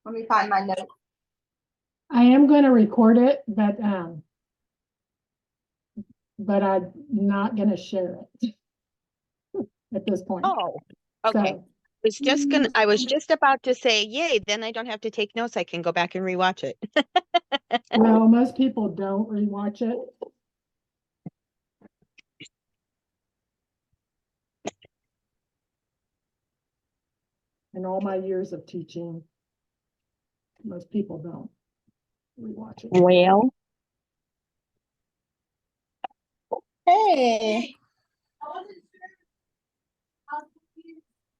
Let me find my note. I am going to record it, but I'm not going to share it at this point. Oh, okay. So, I was just about to say, yay, then I don't have to take notes. I can go back and rewatch it. well, most people don't rewatch it. In all my years of teaching, most people don't rewatch it. Well, Hey.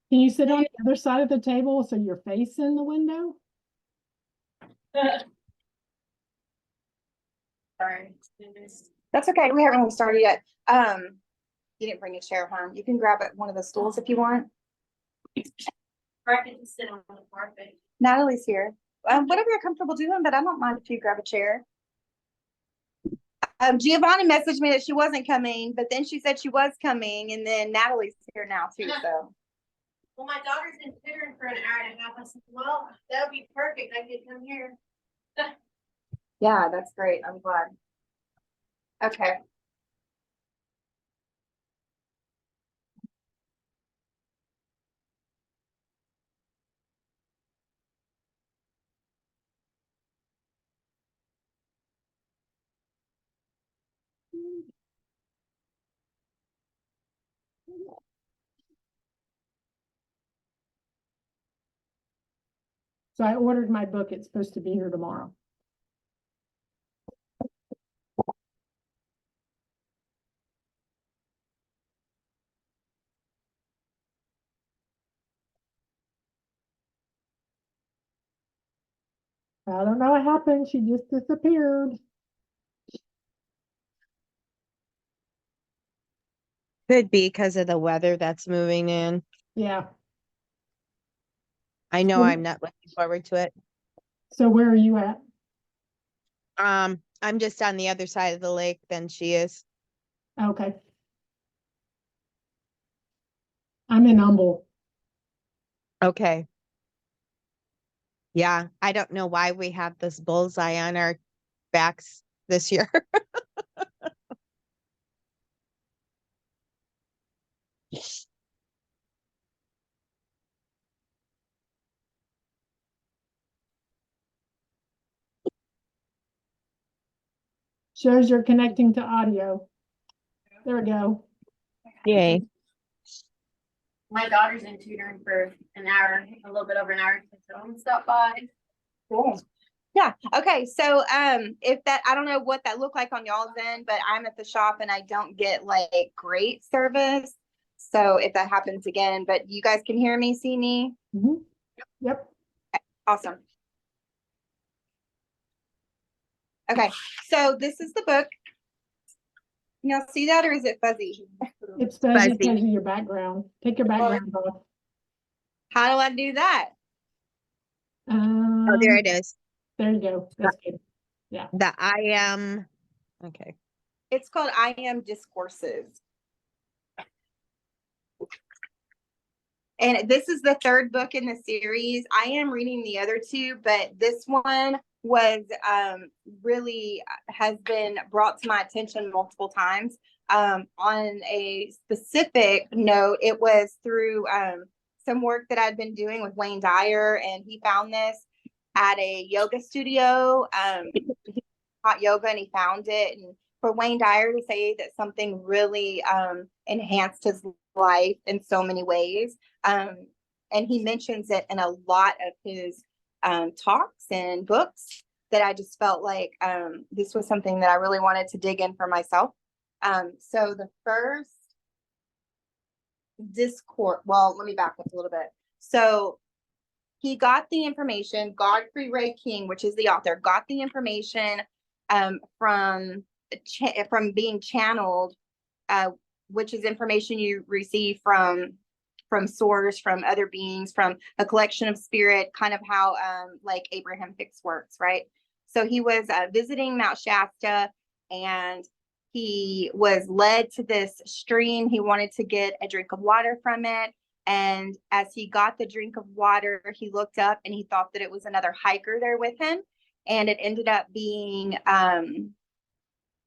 Can you sit on the other side of the table so you're facing the window? Sorry. That's okay. We haven't even started yet. You didn't bring a chair home. You can grab one of the stools if you want. Or I can just sit on the carpet. Natalie's here. Whatever you're comfortable doing, but I don't mind if you grab a chair. Giovanni messaged me that she wasn't coming, but then she said she was coming, and then Natalie's here now too. So, well, my daughter's in tutoring for an hour and a half. I said, well, that would be perfect. I could come here. Yeah, that's great. I'm glad. Okay. So I ordered my book. It's supposed to be here tomorrow. I don't know what happened. She just disappeared. could be because of the weather that's moving in. Yeah. I know I'm not looking forward to it. So where are you at? I'm just on the other side of the lake than she is. Okay. I'm in Humble. Okay. Yeah, I don't know why we have this bullseye on our backs this year. Shows you're connecting to audio. There we go. Yay. My daughter's in tutoring for an hour, a little bit over an hour. So I'm gonna stop by. Cool. Yeah. Okay. So if that, I don't know what that looked like on y'all's end, but I'm at the shop and I don't get like great service. So if that happens again, but you guys can hear me, see me. Mm-hmm. Yep. Awesome. Okay. So this is the book. Y'all see that, or is it fuzzy? It's fuzzy Fuzzy. because of your background. Take your background off. How do I do that? Oh, there it is. There you go. That's good. Yeah. The I am. Okay. It's called AM Discourses. And this is the third book in the series. I am reading the other two, but this one was really has been brought to my attention multiple times. On a specific note, it was through some work that I'd been doing with Wayne Dyer, and he found this at a yoga studio. He taught yoga and he found it. And for Wayne Dyer to say that something really enhanced his life in so many ways. And he mentions it in a lot of his talks and books, that I just felt like this was something that I really wanted to dig in for myself. So the first discourse, well, let me back up a little bit. So he got the information, Godfrey Ray King, which is the author, got the information from being channeled, which is information you receive from source, from other beings, from a collection of spirit, kind of how like Abraham Hicks works, right? So he was visiting Mount Shasta, and he was led to this stream. He wanted to get a drink of water from it. And as he got the drink of water, he looked up and he thought that it was another hiker there with him. And it ended up being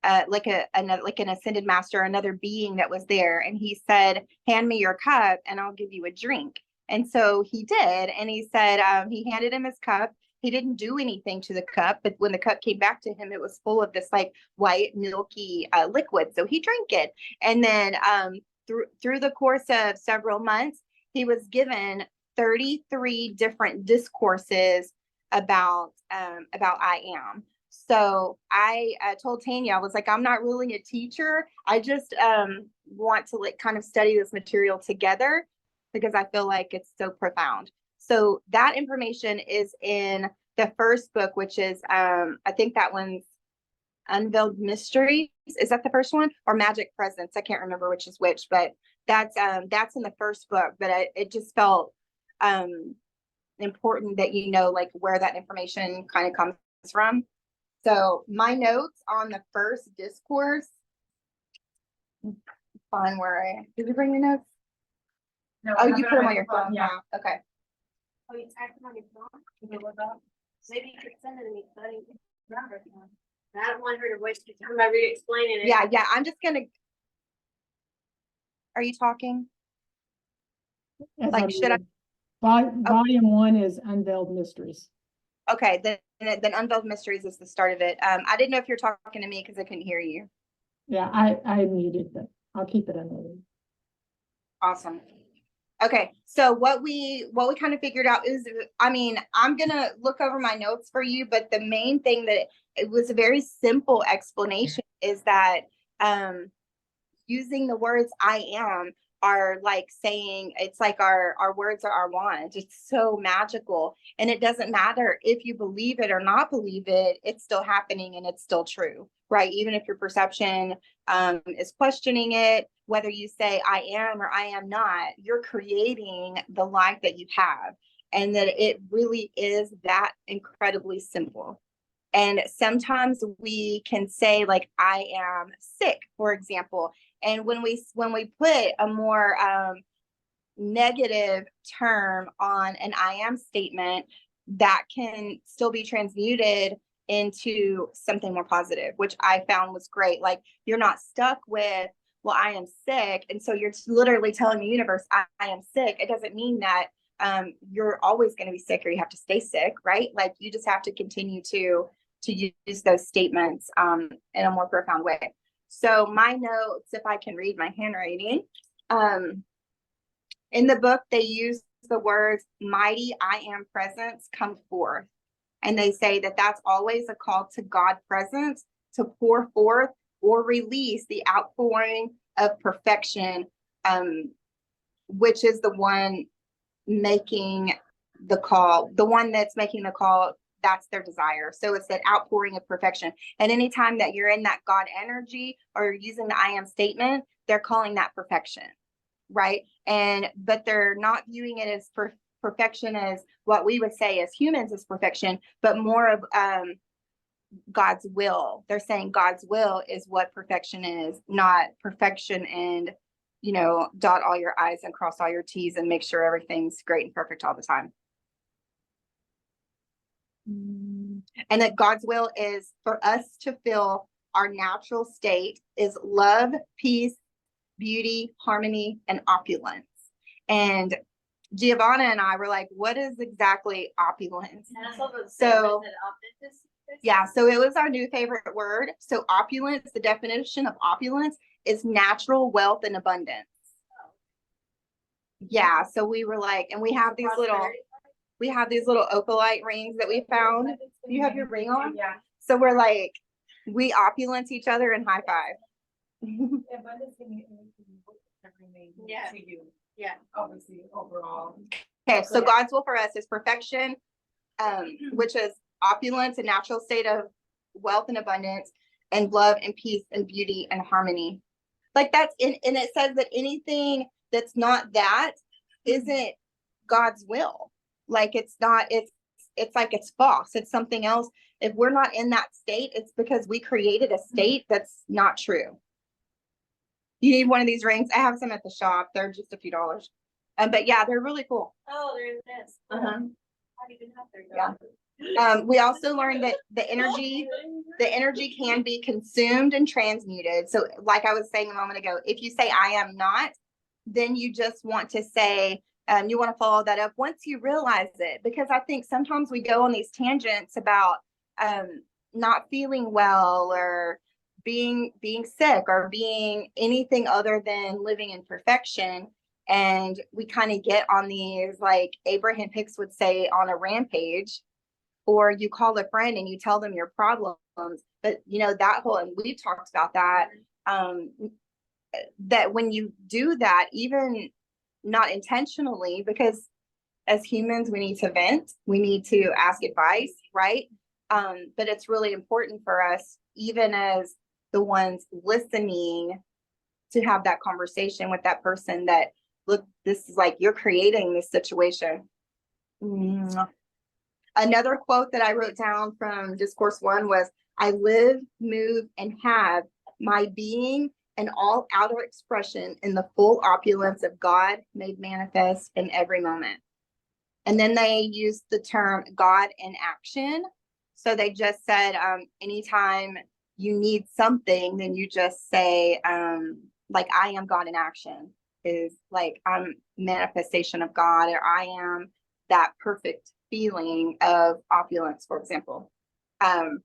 like an ascended master, another being that was there. And he said, hand me your cup and I'll give you a drink. And so he did. And he said, he handed him his cup. He didn't do anything to the cup, but when the cup came back to him, it was full of this like white milky liquid. So he drank it. And then through the course of several months, he was given 33 different discourses about I am. So I told Tanya, I was like, I'm not really a teacher. I just want to like kind of study this material together because I feel like it's so profound. So that information is in the first book, which is I think that one's Unveiled Mysteries. Is that the first one, or Magic Presence? I can't remember which is which, but that's in the first book. But it just felt important that you know like where that information kind of comes from. So my notes on the first discourse. Fine, did you bring your notes? No, Oh, you put them on your phone. Yeah. Okay. Oh, you typed them on your phone? You can look up. Maybe you could send it to me, but I didn't remember. I don't want her to waste your time by re-explaining it. Yeah. I'm just gonna. Are you talking? As Like, should I? Volume 1 is Unveiled Mysteries. Okay, then Unveiled Mysteries is the start of it. I didn't know if you're talking to me because I couldn't hear you. Yeah, I muted, but I'll keep it unmuted. Awesome. Okay, so what we kind of figured out is, I mean, I'm gonna look over my notes for you, but the main thing that it was a very simple explanation is that using the words I am are like saying it's like our words are our wands. It's so magical. And it doesn't matter if you believe it or not believe it, it's still happening and it's still true, right? Even if your perception is questioning it, whether you say I am or I am not, you're creating the life that you have. And that it really is that incredibly simple. And sometimes we can say like, I am sick, for example. And when we put a more negative term on an I am statement, that can still be transmuted into something more positive, which I found was great. Like you're not stuck with, well, I am sick. And so you're literally telling the universe, I am sick. It doesn't mean that you're always going to be sick or you have to stay sick, right? Like you just have to continue to use those statements in a more profound way. So my notes, if I can read my handwriting, in the book, they use the words mighty I am presence come forth. And they say that that's always a call to God presence to pour forth or release the outpouring of perfection, which is the one making the call, the one that's making the call, that's their desire. So it's that outpouring of perfection. And anytime that you're in that God energy or using the I am statement, they're calling that perfection, right? But they're not viewing it as perfection as what we would say as humans as perfection, but more of God's will. They're saying God's will is what perfection is, not perfection and, you know, dot all your I's and cross all your T's and make sure everything's great and perfect all the time. And that God's will is for us to feel our natural state is love, peace, beauty, harmony, and opulence. And Giovanna and I were like, what is exactly opulence? So yeah, so it was our new favorite word. So opulence, the definition of opulence is natural wealth and abundance. Yeah, so we were like, and we have these little opalite rings that we found. Do you have your ring on? Yeah. So we're like, we opulence each other and high five. Yeah. To you, Yeah. obviously, overall. Okay, so God's will for us is perfection, which is opulence, a natural state of wealth and abundance, and love and peace and beauty and harmony. Like that's and it says that anything that's not that isn't God's will. Like it's not, it's like it's false. It's something else. If we're not in that state, it's because we created a state that's not true. You need one of these rings. I have some at the shop. They're just a few dollars. But yeah, they're really cool. Oh, there's this. Uh-huh. How do you have their Yeah. We also learned that the energy can be consumed and transmuted. So like I was saying a moment ago, if you say I am not, then you just want to say, you want to follow that up once you realize it, because I think sometimes we go on these tangents about not feeling well or being sick or being anything other than living in perfection. And we kind of get on these, like Abraham Hicks would say, on a rampage. Or you call a friend and you tell them your problems. But that whole, and we've talked about that, that when you do that, even not intentionally, because as humans, we need to vent, we need to ask advice, right? But it's really important for us, even as the ones listening, to have that conversation with that person that, look, this is like, you're creating this situation. Another quote that I wrote down from Discourse 1 was, I live, move, and have my being and all outer expression in the full opulence of God made manifest in every moment. And then they used the term God in action. So they just said, anytime you need something, then you just say, like, I am God in action, is like, I'm manifestation of God, or I am that perfect feeling of opulence, for example. And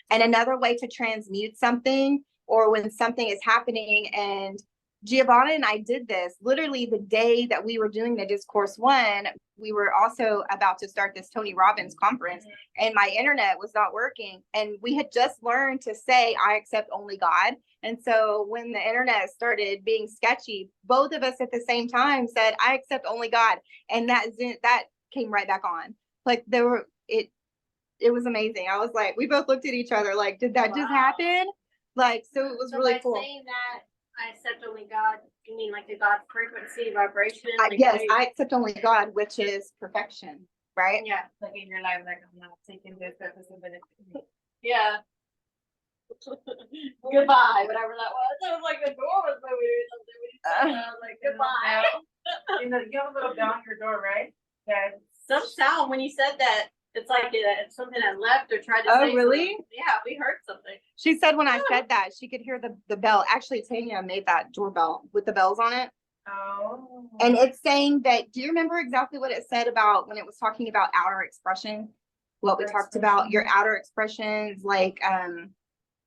another way to transmute something, or when something is happening, and Giovanna and I did this literally the day that we were doing the Discourse 1. We were also about to start this Tony Robbins conference, and my internet was not working. And we had just learned to say, I accept only God. And so when the internet started being sketchy, both of us at the same time said, I accept only God. And that came right back on. Like it was amazing. I was like, we both looked at each other like, did that just happen? Like, so it was really cool. Saying that I accept only God, you mean like the God frequency, vibration? Yes, I accept only God, which is perfection, right? Yeah, like in your life, like, I'm not taking this episode, but yeah. Goodbye, whatever that was. It was like the door was moving or something. I was like, goodbye. You have a little bell on your door, right? Yeah. Some sound when you said that, it's like it's something that left or tried to Oh, say really? something. Yeah, we heard something. She said when I said that, she could hear the bell. Actually, Tanya made that doorbell with the bells on it. Oh. And it's saying that, do you remember exactly what it said about when it was talking about outer expression? What we talked about, your outer expressions, like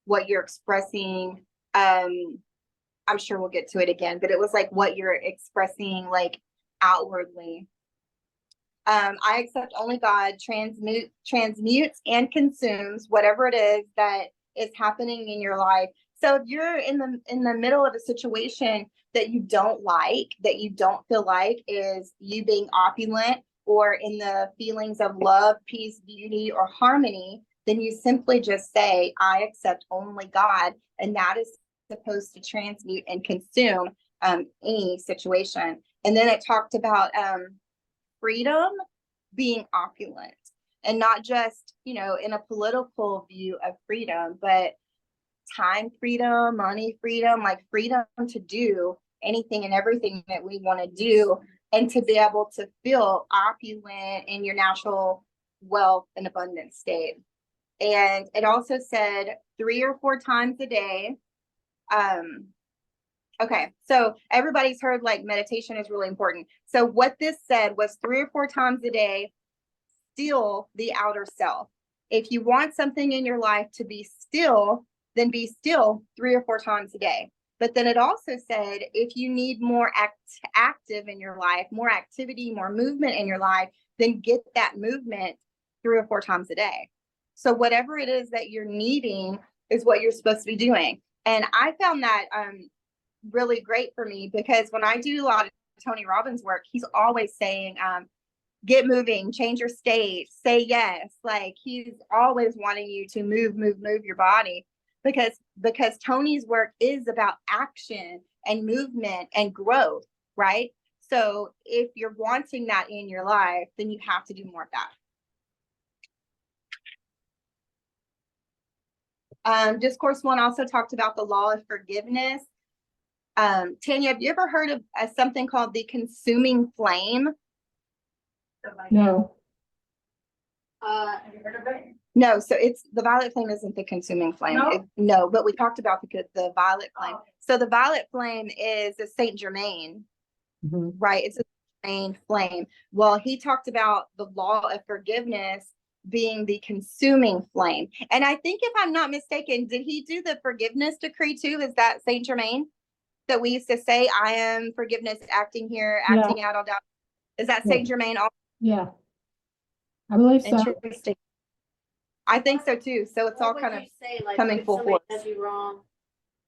what you're expressing. I'm sure we'll get to it again, but it was like what you're expressing, like outwardly. I accept only God transmutes and consumes whatever it is that is happening in your life. So if you're in the middle of a situation that you don't like, that you don't feel like is you being opulent, or in the feelings of love, peace, beauty, or harmony, then you simply just say, I accept only God. And that is supposed to transmute and consume any situation. And then it talked about freedom being opulent, and not just, in a political view of freedom, but time freedom, money freedom, like freedom to do anything and everything that we want to do, and to be able to feel opulent in your natural wealth and abundant state. And it also said 3 or 4 times a day. Okay, so everybody's heard like meditation is really important. So what this said was 3 or 4 times a day, still the outer self. If you want something in your life to be still, then be still 3 or 4 times a day. But then it also said, if you need more active in your life, more activity, more movement in your life, then get that movement 3 or 4 times a day. So whatever it is that you're needing is what you're supposed to be doing. And I found that really great for me, because when I do a lot of Tony Robbins work, he's always saying, get moving, change your state, say yes. Like, he's always wanting you to move your body, because Tony's work is about action and movement and growth, right? So if you're wanting that in your life, then you have to do more of that. Discourse 1 also talked about the law of forgiveness. Tanya, have you ever heard of something called the consuming flame? No, Have you heard of it? No, so it's the violet flame isn't the consuming flame. No? No, but we talked about the violet flame. Oh. So the violet flame is a Saint Germain, mhm, right? It's a main flame. Well, he talked about the law of forgiveness being the consuming flame. And I think if I'm not mistaken, did he do the forgiveness decree too? Is that Saint Germain? That we used to say, I am forgiveness acting here, Yeah. acting out all doubt. Is that Yeah. Saint Germain? yeah. I believe so. Interesting. I think so too. So it's all What kind would of you say, like, coming if full somebody force. does you wrong?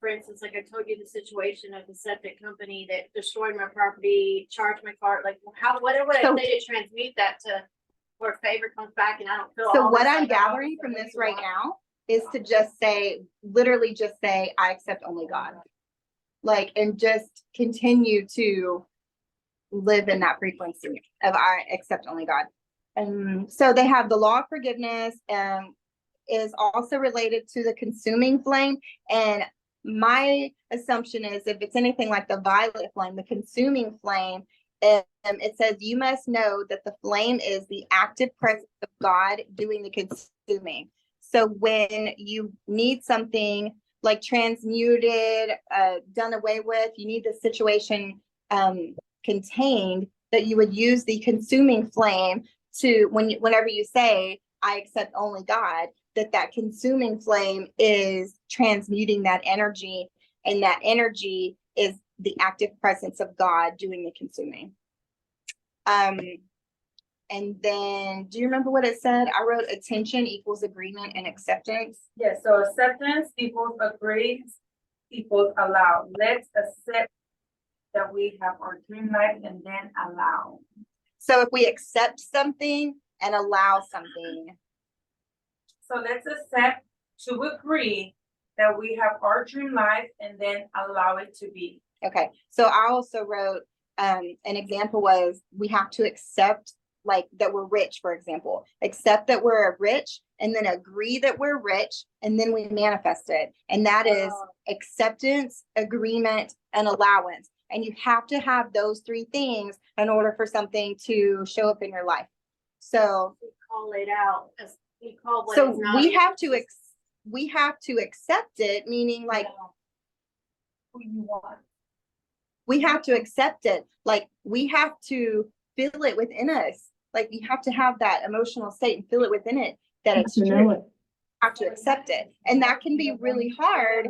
For instance, like I told you the situation of the septic company that destroyed my property, charged my car, like what would I So- say to transmute that to where favor comes back and I don't feel So all what this, I'm like, I gathering from always this do right what- now is to just say, literally just say, I accept only God. Like, and just continue to live in that frequency of I accept only God. And so they have the law of forgiveness and is also related to the consuming flame. And my assumption is if it's anything like the violet flame, the consuming flame, it says you must know that the flame is the active presence of God doing the consuming. So when you need something like transmuted, done away with, you need the situation contained, that you would use the consuming flame to whenever you say I accept only God, that consuming flame is transmuting that energy, and that energy is the active presence of God doing the consuming. And then do you remember what it said? I wrote attention equals agreement and acceptance. Yes, so acceptance equals agree equals allow. Let's accept that we have our dream life and then allow. So if we accept something and allow something, So let's accept to agree that we have our dream life and then allow it to be. okay. So I also wrote an example was we have to accept like that we're rich, for example, accept that we're rich and then agree that we're rich and then we manifest it. And that is acceptance, agreement, and allowance. And you have to have those three things in order for something to show up in your life. So We call it out as we call what so it's not. we have to we have to accept it, meaning like Who you want. we have to accept it. Like we have to feel it within us. Like you have to have that emotional state and feel it within it that it's You know true. it. Have to accept it. And that can be really hard.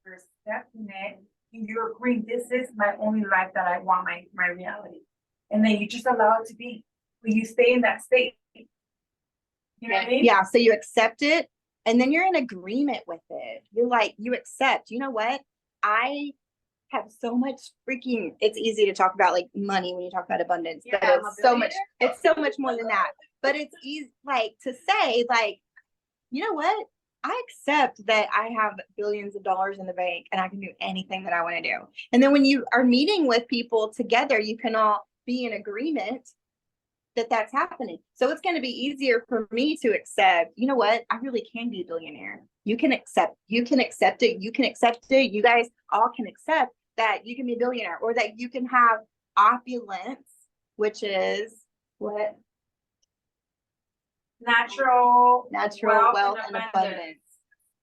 You're accepting it, and you're agreeing, this is my only life that I want, my reality. And then you just allow it to be. When you stay in that state. You know what I mean? Yeah. So you accept it and then you're in agreement with it. You're like, you accept, you know what? I have so much freaking, it's easy to talk about like money when you talk about abundance, but Yeah, I'm a it's so much, billionaire. it's so much more than that. But it's easy, like to say, like, you know what? I accept that I have billions of dollars in the bank and I can do anything that I want to do. And then when you are meeting with people together, you can all be in agreement that that's happening. So it's going to be easier for me to accept, you know what? I really can be a billionaire. You can accept it. You can accept it. You guys all can accept that you can be a billionaire or that you can have opulence, which is what? Natural Wealth and abundance.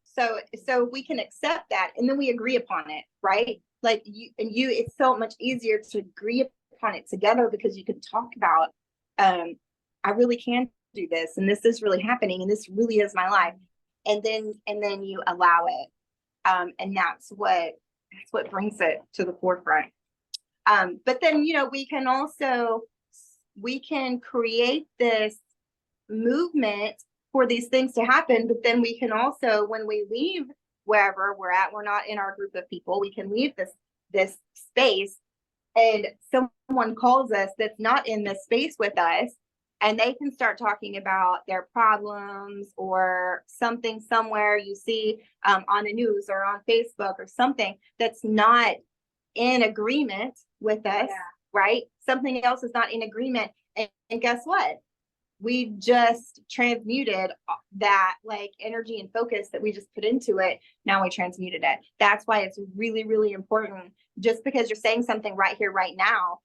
So we can accept that and then we agree upon it, right? Like it's so much easier to agree upon it together because you can talk about, I really can do this and this is really happening and this really is my life. And then you allow it. And that's what brings it to the forefront. But then, we can create this movement for these things to happen, but then we can also, when we leave wherever we're at, we're not in our group of people, we can leave this space and someone calls us that's not in this space with us and they can start talking about their problems or something somewhere you see on the news or on Facebook or something that's not in agreement with us, right? Something else is not in agreement. And guess what? we just transmuted that like energy and focus that we just put into it. Now we transmuted it. That's why it's really, really important. Just because you're saying something right here, right now,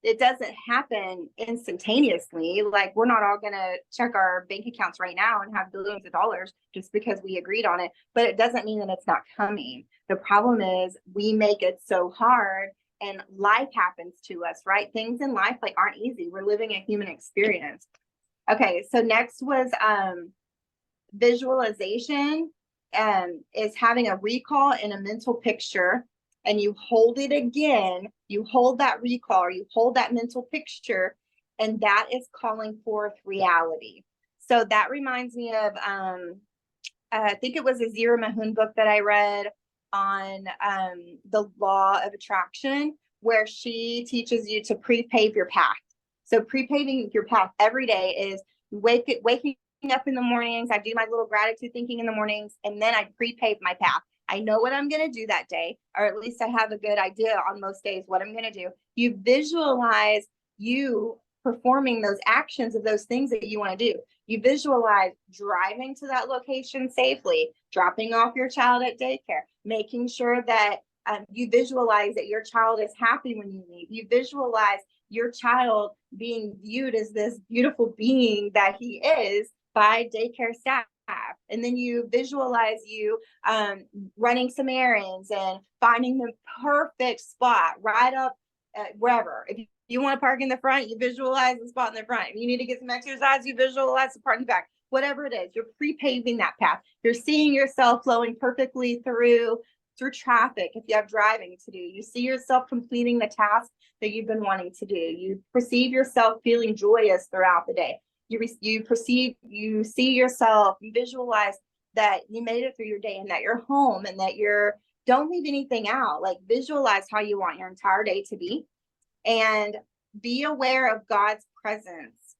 it doesn't happen instantaneously. Like we're not all gonna check our bank accounts right now and have billions of dollars just because we agreed on it, but it doesn't mean that it's not coming. The problem is we make it so hard and life happens to us, right? Things in life like aren't easy. We're living a human experience. Okay, so next was visualization, is having a recall in a mental picture, and you hold it again, you hold that recall, or you hold that mental picture, and that is calling forth reality. So that reminds me of I think it was a Zira Mahon book that I read on the law of attraction, where she teaches you to pre-pave your path. So pre-paving your path every day is waking up in the mornings. I do my little gratitude thinking in the mornings, and then I pre-pave my path. I know what I'm going to do that day, or at least I have a good idea on most days what I'm going to do. You visualize you performing those actions of those things that you want to do. You visualize driving to that location safely, dropping off your child at daycare, making sure that you visualize that your child is happy when you leave. You visualize your child being viewed as this beautiful being that he is by daycare staff. And then you visualize you running some errands and finding the perfect spot right up wherever. If you want to park in the front, you visualize the spot in the front. If you need to get some exercise, you visualize the part in the back. Whatever it is, you're pre-paving that path. You're seeing yourself flowing perfectly through traffic. If you have driving to do, you see yourself completing the task that you've been wanting to do. You perceive yourself feeling joyous throughout the day. You see yourself, you visualize that you made it through your day and that you're home and that don't leave anything out. Like visualize how you want your entire day to be, and be aware of God's presence.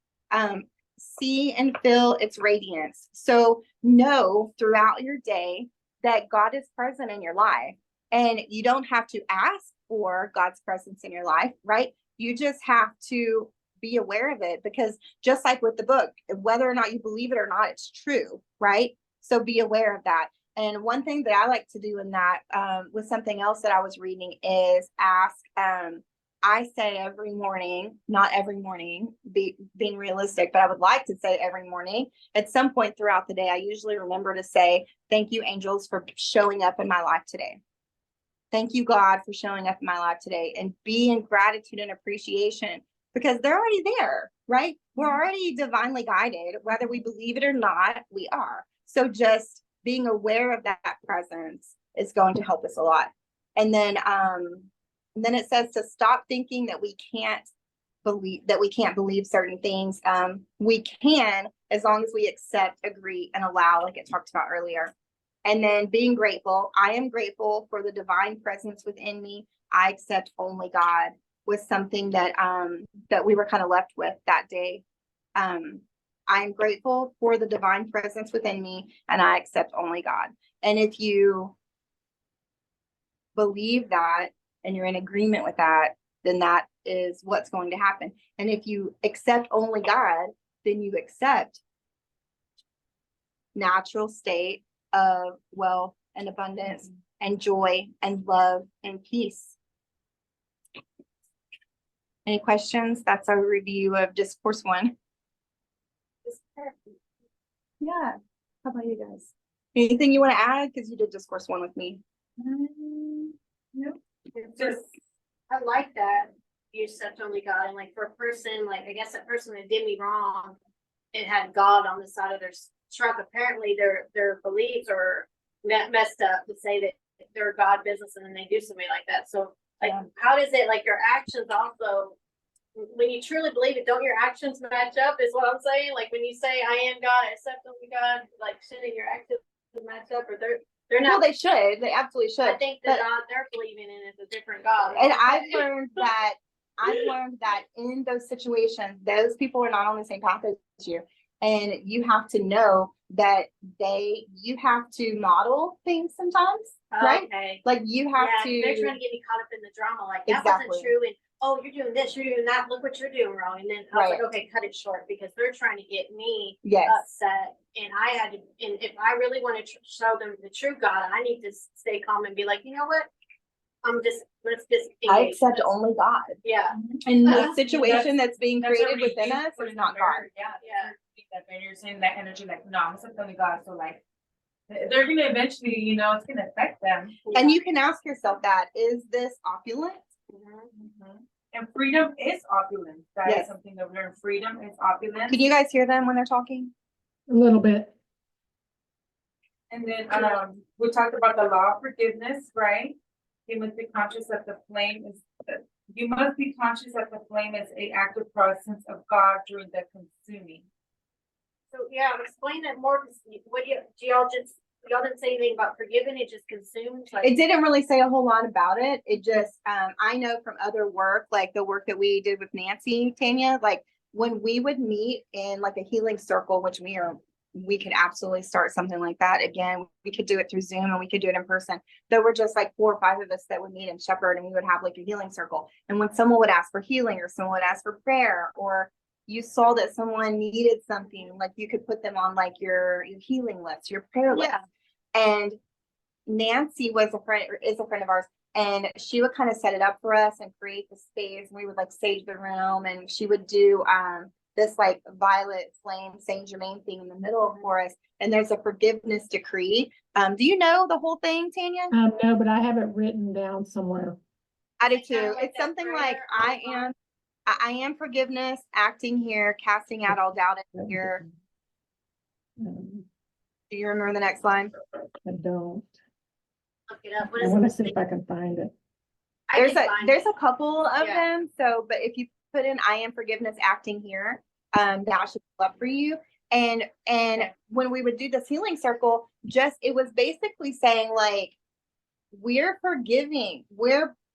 See and feel its radiance. So know throughout your day that God is present in your life, and you don't have to ask for God's presence in your life, right? You just have to be aware of it, because just like with the book, whether or not you believe it or not, it's true, right? So be aware of that. And one thing that I like to do in that with something else that I was reading is ask, I say every morning, not every morning, being realistic, but I would like to say every morning at some point throughout the day. I usually remember to say, thank you, angels, for showing up in my life today. Thank you, God, for showing up in my life today, and be in gratitude and appreciation, because they're already there, right? We're already divinely guided, whether we believe it or not, we are. So just being aware of that presence is going to help us a lot. And then it says to stop thinking that we can't believe certain things. We can, as long as we accept, agree, and allow, like it talked about earlier. And then being grateful. I am grateful for the divine presence within me. I accept only God was something that we were kind of left with that day. I am grateful for the divine presence within me, and I accept only God. And if you believe that and you're in agreement with that, then that is what's going to happen. And if you accept only God, then you accept natural state of wealth and abundance and joy and love and peace. Any questions? That's our review of Discourse 1. Yeah. How about you guys? Anything you want to add? Because you did Discourse 1 with me. No. It's just, I like that you accept only God, and like for a person, like I guess a person that did me wrong, it had God on the side of their truck. Apparently their beliefs are messed up to say that they're God business, and then they do something like that. So like, how does it, like your actions also, when you truly believe it, don't your actions match up, is what I'm saying? Like when you say I am God, I accept only God, like shouldn't your actions match up? Or they're not. No, they should. They absolutely should. I think the God they're believing in is a different God. And I've learned that in those situations, those people are not on the same path as you. And you have to know that you have to model things sometimes, right? Okay. Like you have They're to. trying to get me caught up in the drama. Like that Exactly. wasn't true. And oh, you're doing this, you're doing that, look what you're doing wrong. And then I was like, Right. okay, cut it short because they're trying to get me Yes. upset. And I had to, and if I really want to show them the true God, I need to stay calm and be like, you know what? Let's just. I engage accept this. only God. Yeah, And the That's- situation that's being That's what created we within do us put is in not the God. mirror. Yeah. Yeah. That when you're saying that energy, like, no, I'm accepting only God. So like, they're gonna eventually, you know, it's gonna affect them. And you can ask yourself that, is this opulent? Mhm. And freedom is opulence. That Yes. is something I've learned. Freedom is opulence. Can you guys hear them when they're talking? A little bit. And then, we talked about the law of forgiveness, right? You must be conscious that the flame is, you must be conscious that the flame is a active presence of God during the consuming. So, yeah, explain that more, 'cause what y'all didn't say anything about forgiving, it just consumed, like. It didn't really say a whole lot about it. It just, I know from other work, like the work that we did with Nancy, Tanya, like when we would meet in like a healing circle, which we could absolutely start something like that. Again, we could do it through Zoom and we could do it in person. There were just like 4 or 5 of us that would meet in Shepherd and we would have like a healing circle. And when someone would ask for healing or someone would ask for prayer, or you saw that someone needed something, like you could put them on like your healing list, your prayer list. Yeah. And Nancy was a friend, or is a friend of ours, and she would kind of set it up for us and create the space. We would like sage the room, and she would do this like violet flame Saint Germain thing in the middle for us. And there's a forgiveness decree. Do you know the whole thing, Tanya? No, but I have it written down somewhere. I do Kinda too. like It's that something prayer like I am forgiveness, acting here, casting out all doubt in here. Um, Do you remember the next line? I don't. Look it up. What I is want to it? see if I can find it. I can find There's it. a couple of Yeah. them. So, but if you put in I am forgiveness acting here, that should pull up for you. And Okay. when we would do this healing circle, it was basically saying like, we're forgiving.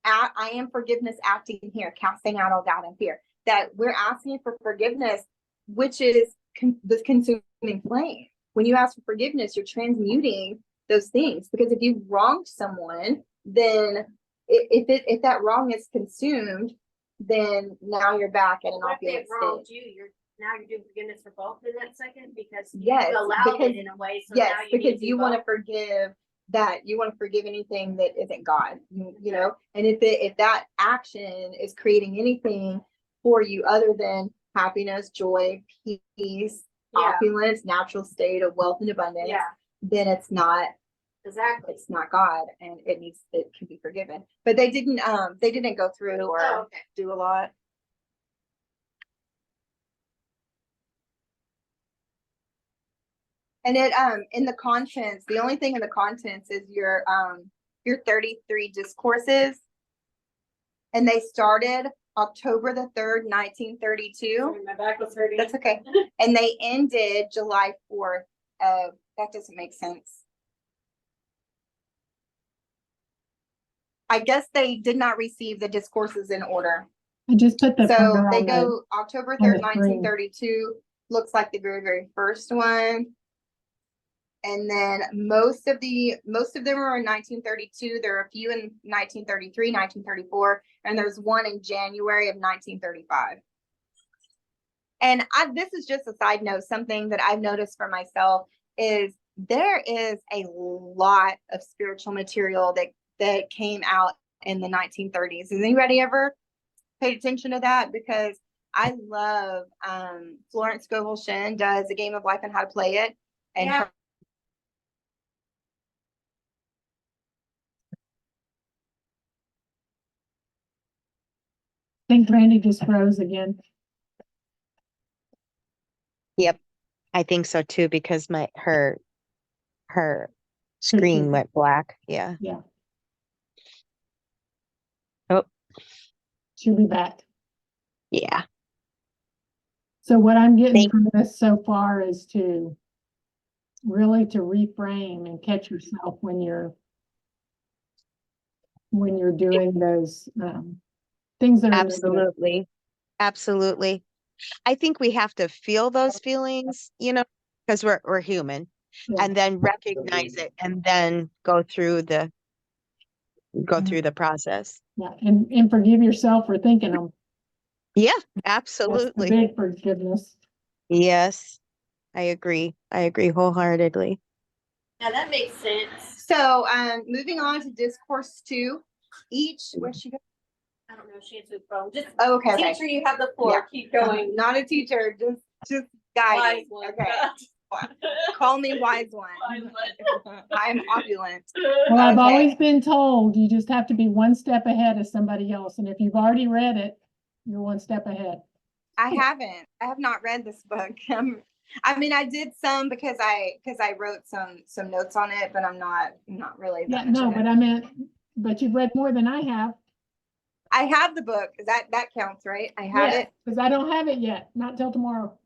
I am forgiveness acting here, casting out all doubt and fear. That we're asking for forgiveness, which is the consuming flame. When you ask for forgiveness, you're transmuting those things. Because if you've wronged someone, then if that wrong is consumed, then now you're back at an What if opulent they've wronged state. you? Now you're doing forgiveness for both in that second because Yes, you allowed because- it in a way. So Yes, now you need because to you do want to both. forgive that, you want to forgive anything that isn't God, you know, and if that action is creating anything for you other than happiness, joy, peace, Yeah. opulence, natural state of wealth and abundance, Yeah, then it's not exactly. God, and it can be forgiven. But they didn't go through or Oh, okay. do a lot. And it in the contents, the only thing in the contents is your 33 discourses. And they started October the 3rd, 1932. Sorry, my back was hurting. That's okay. And they ended July 4th of, that doesn't make sense. I guess they did not receive the discourses in order. I just put the. So pointer they on the- go October on the 3rd, screen. 1932, looks like the very, very first one. And then most of them were in 1932. There are a few in 1933, 1934, and there's one in January of 1935. And this is just a side note, something that I've noticed for myself is there is a lot of spiritual material that came out in the 1930s. Has anybody ever paid attention to that? Because I love Florence Scovel Shinn does A Game of Life and How to Play It. And Yeah. I think Randy just froze again. I think so too, because her screen went black. Yeah. Yeah. Oh. She'll be back. Yeah. So what I'm getting Thank- from this so far is to really to reframe and catch yourself when you're doing those things that are negative. Absolutely. Absolutely. I think we have to feel those feelings, because we're human, Yeah. and then recognize it and then go through the process. Yeah, and forgive yourself for thinking them. Yeah, That's the absolutely. big forgiveness. Yes, I agree. I agree wholeheartedly. Yeah, that makes sense. So, moving on to discourse 2, where's she go? I don't know, she answered the phone. Just Oh, okay, okay. teacher, you have the floor. Keep going. Not a teacher, just Wise guiding. one. Okay, call me wise one. Wise one. I'm opulent. Well, I've Okay. always been told you just have to be one step ahead of somebody else. And if you've already read it, you're one step ahead. I have not read this book. I mean, I did some because I wrote some notes on it, but I'm not really Yeah, that much no, in but it. I meant, but you've read more than I have. I have the book. That counts, right? I have it. Because I don't have it yet, not till tomorrow.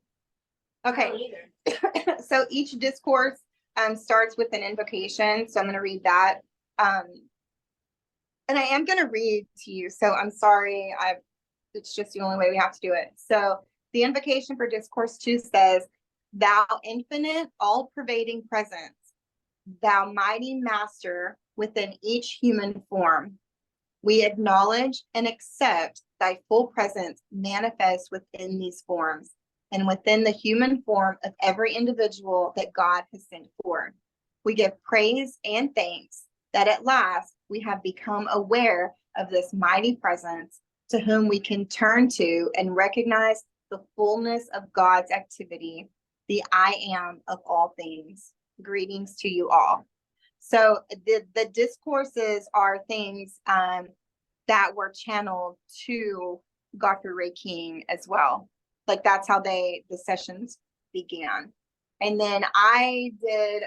I Okay. don't either. So each discourse starts with an invocation. So I'm going to read that. And I am going to read to you. So I'm sorry. It's just the only way we have to do it. So the invocation for discourse 2 says, "Thou infinite, all-pervading presence, thou mighty master within each human form, we acknowledge and accept thy full presence manifest within these forms and within the human form of every individual that God has sent forth. We give praise and thanks that at last we have become aware of this mighty presence to whom we can turn to and recognize the fullness of God's activity, the I am of all things. Greetings to you all." So the discourses are things that were channeled to Godfrey Ray King as well. Like that's how the sessions began. And then I did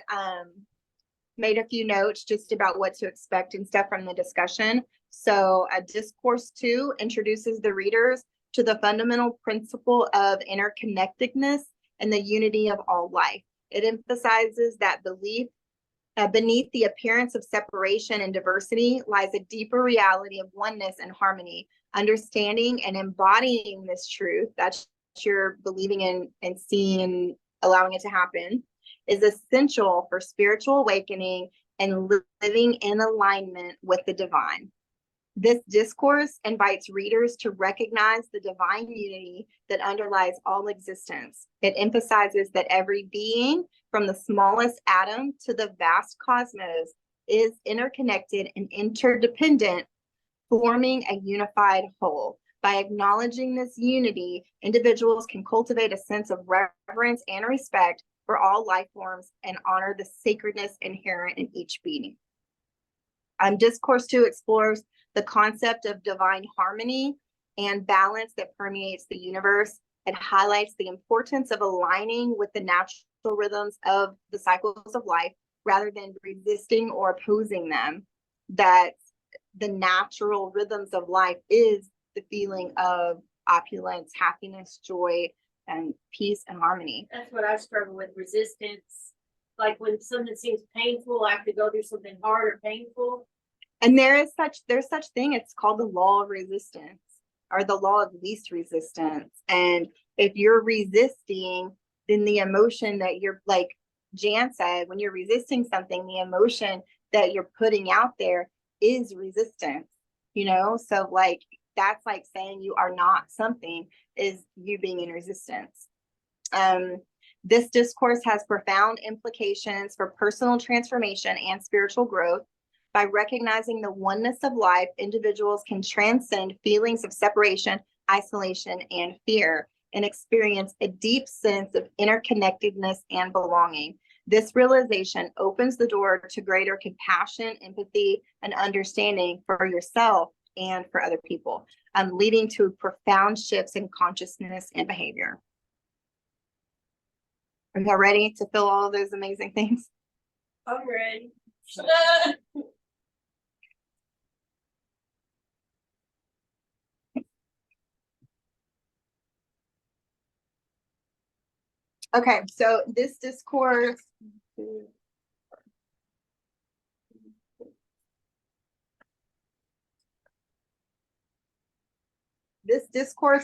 made a few notes just about what to expect and stuff from the discussion. So discourse 2 introduces the readers to the fundamental principle of interconnectedness and the unity of all life. It emphasizes that belief beneath the appearance of separation and diversity lies a deeper reality of oneness and harmony. Understanding and embodying this truth, that's you're believing in and seeing, allowing it to happen, is essential for spiritual awakening and living in alignment with the divine. This discourse invites readers to recognize the divine unity that underlies all existence. It emphasizes that every being, from the smallest atom to the vast cosmos, is interconnected and interdependent, forming a unified whole. By acknowledging this unity, individuals can cultivate a sense of reverence and respect for all life forms and honor the sacredness inherent in each being. Discourse 2 explores the concept of divine harmony and balance that permeates the universe. It highlights the importance of aligning with the natural rhythms of the cycles of life rather than resisting or opposing them. That the natural rhythms of life is the feeling of opulence, happiness, joy, and peace and harmony. That's what I struggle with, resistance. Like when something seems painful, I have to go through something hard or painful. And there's such thing, it's called the law of resistance or the law of least resistance. And if you're resisting, then the emotion that you're, like Jan said, when you're resisting something, the emotion that you're putting out there is resistance, So like, that's like saying you are not something is you being in resistance. This discourse has profound implications for personal transformation and spiritual growth. By recognizing the oneness of life, individuals can transcend feelings of separation, isolation, and fear, and experience a deep sense of interconnectedness and belonging. This realization opens the door to greater compassion, empathy, and understanding for yourself and for other people, leading to profound shifts in consciousness and behavior. Are you ready to feel all of those amazing things? I'm ready. Okay, so this discourse,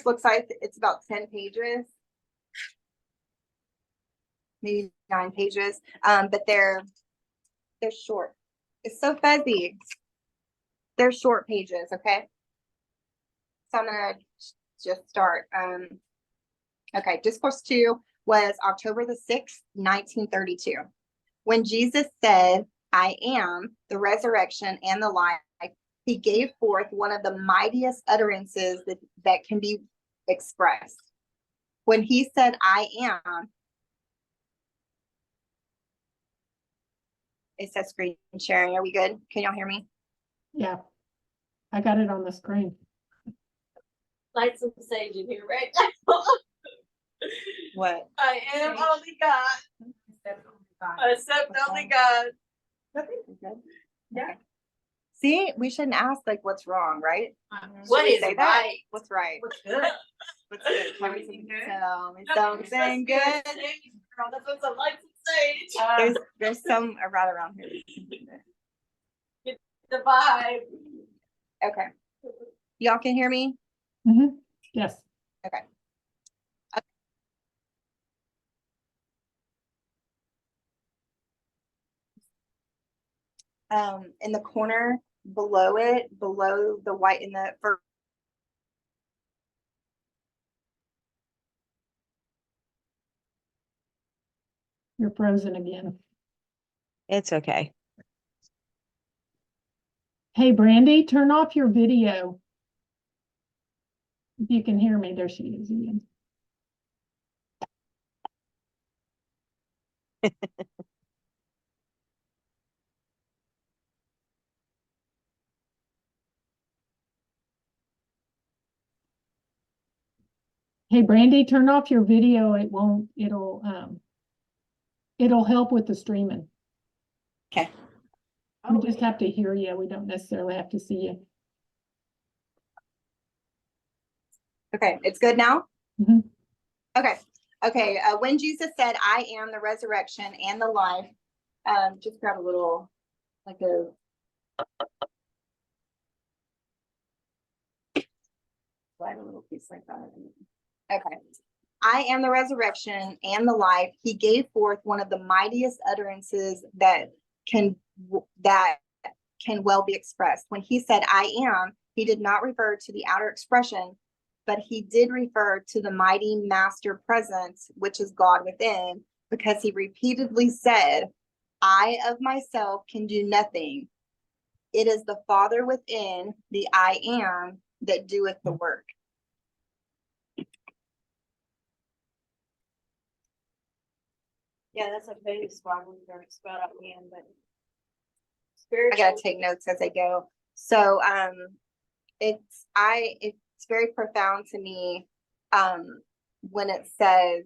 looks like it's about 10 pages, maybe 9 pages, but they're short. It's so fuzzy. They're short pages, okay? So I'm gonna just start. Okay, Discourse 2 was October the 6th, 1932. When Jesus said, I am the resurrection and the life, he gave forth one of the mightiest utterances that can be expressed. When he said, I am, it says screen sharing. Are we good? Can y'all hear me? Yeah. I got it on the screen. Light some sage in here right now. What? I am only God. Accept only God. Yeah. See, we shouldn't ask like what's wrong, right? What Should we is say that? right? What's right? What's good? What's good? Tell me Everything something good. Girl, that's what's a light some sage. There's some right around here. The vibe. Okay. Y'all can hear me? Mhm. Yes. Okay. In the corner below it, below the white in the first. You're frozen again. It's okay. Hey, Brandy, turn off your video. If you can hear me, there she is again. Hey, Brandy, turn off your video. It'll help with the streaming. Okay. We just have to hear you. We don't necessarily have to see you. Okay, it's good now? Mhm. Okay, okay, when Jesus said, I am the resurrection and the life, just grab a little, like a. Slide a little piece like that. Okay. I am the resurrection and the life. He gave forth one of the mightiest utterances that can well be expressed. When he said, I am, he did not refer to the outer expression, but he did refer to the mighty master presence, which is God within, because he repeatedly said, I of myself can do nothing. It is the Father within, the I am, that doeth the work. Yeah, that's a big spot when you're spelled out again, but. I Spiritual. gotta take notes as I go. So it's very profound to me when it says,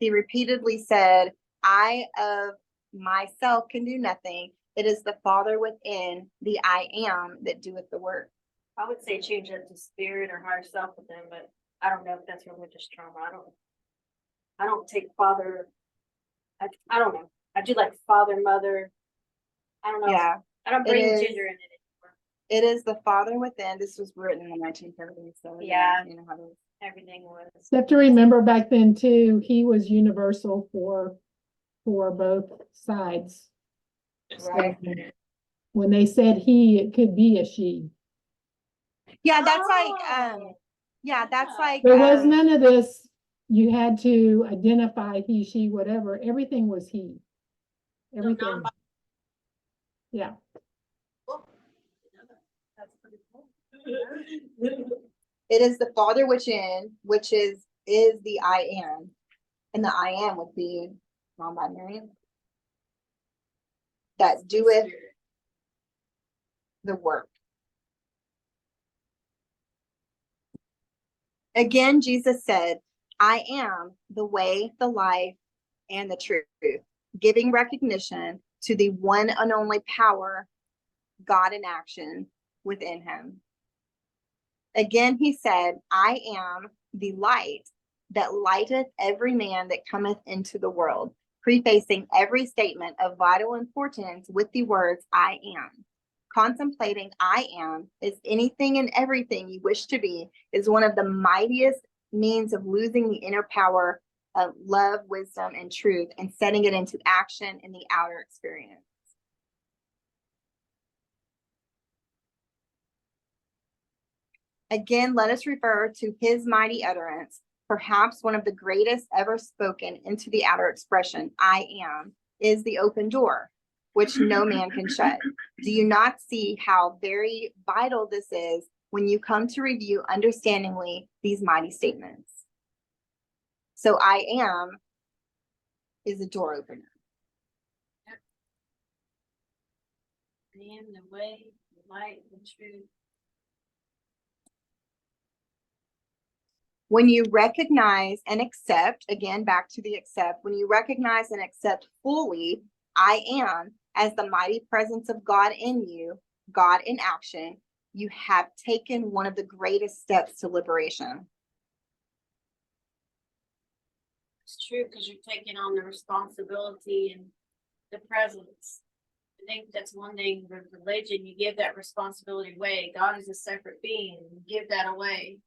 he repeatedly said, I of myself can do nothing. It is the Father within, the I am, that doeth the work. I would say change it to spirit or higher self with them, but I don't know if that's religious trauma. I don't take father. I don't know. I do like father, mother. I don't know. Yeah, I don't it bring is. gender in it anymore. It is the Father within. This was written in the 1930s. So Yeah. you know how to. Everything was. You have to remember back then too, he was universal for both sides. Right. So when they said he, it could be a she. Yeah, that's like There was none of this. You had to identify he, she, whatever. Everything was he. Everything. Yeah. That's pretty cool. it is the Father within, which is the I am, and the I am would be non-binary, that doeth the work. Again, Jesus said, I am the way, the life, and the truth, giving recognition to the one and only power, God in action within him. Again, he said, I am the light that lighteth every man that cometh into the world, prefacing every statement of vital importance with the words, I am. Contemplating I am is anything and everything you wish to be is one of the mightiest means of losing the inner power of love, wisdom, and truth and setting it into action in the outer experience. Again, let us refer to his mighty utterance, perhaps one of the greatest ever spoken into the outer expression, I am, is the open door, which no man can shut. Do you not see how very vital this is when you come to review understandingly these mighty statements? So I am is a door opener. I am the way, the light, the truth. When you recognize and accept, again, back to the accept, when you recognize and accept fully, I am, as the mighty presence of God in you, God in action, you have taken one of the greatest steps to liberation. It's true, because you're taking on the responsibility and the presence. I think that's one thing with religion, you give that responsibility away. God is a separate being, you give that away.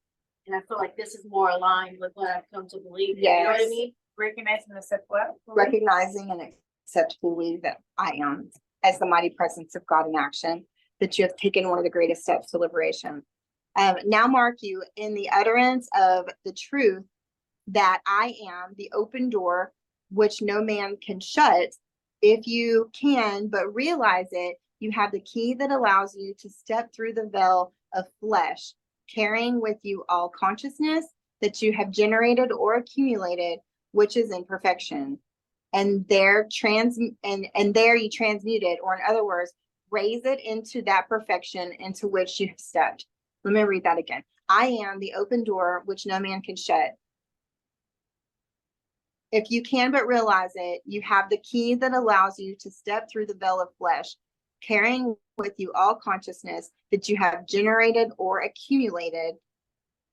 And I feel like this is more aligned with what I've come to believe. You know what I Yes. mean? Recognizing the self what? Recognizing and accept fully that I am, as the mighty presence of God in action, that you have taken one of the greatest steps to liberation. Now mark you in the utterance of the truth that I am the open door, which no man can shut. If you can but realize it, you have the key that allows you to step through the veil of flesh, carrying with you all consciousness that you have generated or accumulated, which is imperfection. And there you transmute it, or in other words, raise it into that perfection into which you have stepped. Let me read that again. I am the open door which no man can shut. If you can but realize it, you have the key that allows you to step through the veil of flesh, carrying with you all consciousness that you have generated or accumulated,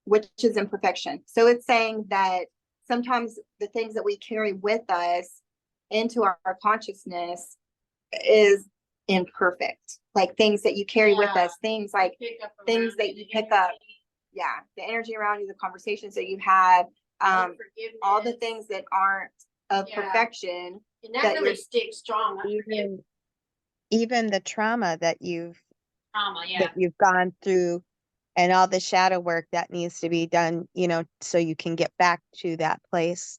which is imperfection. So it's saying that sometimes the things that we carry with us into our consciousness is imperfect. Like things that you carry with us, things like things that you pick up. Yeah, the energy around you, the conversations that you had, all the things that aren't of perfection. And that really sticks strong. Even the trauma that you've Trauma, gone through, and all the shadow work that needs to be done, so you can get back to that place.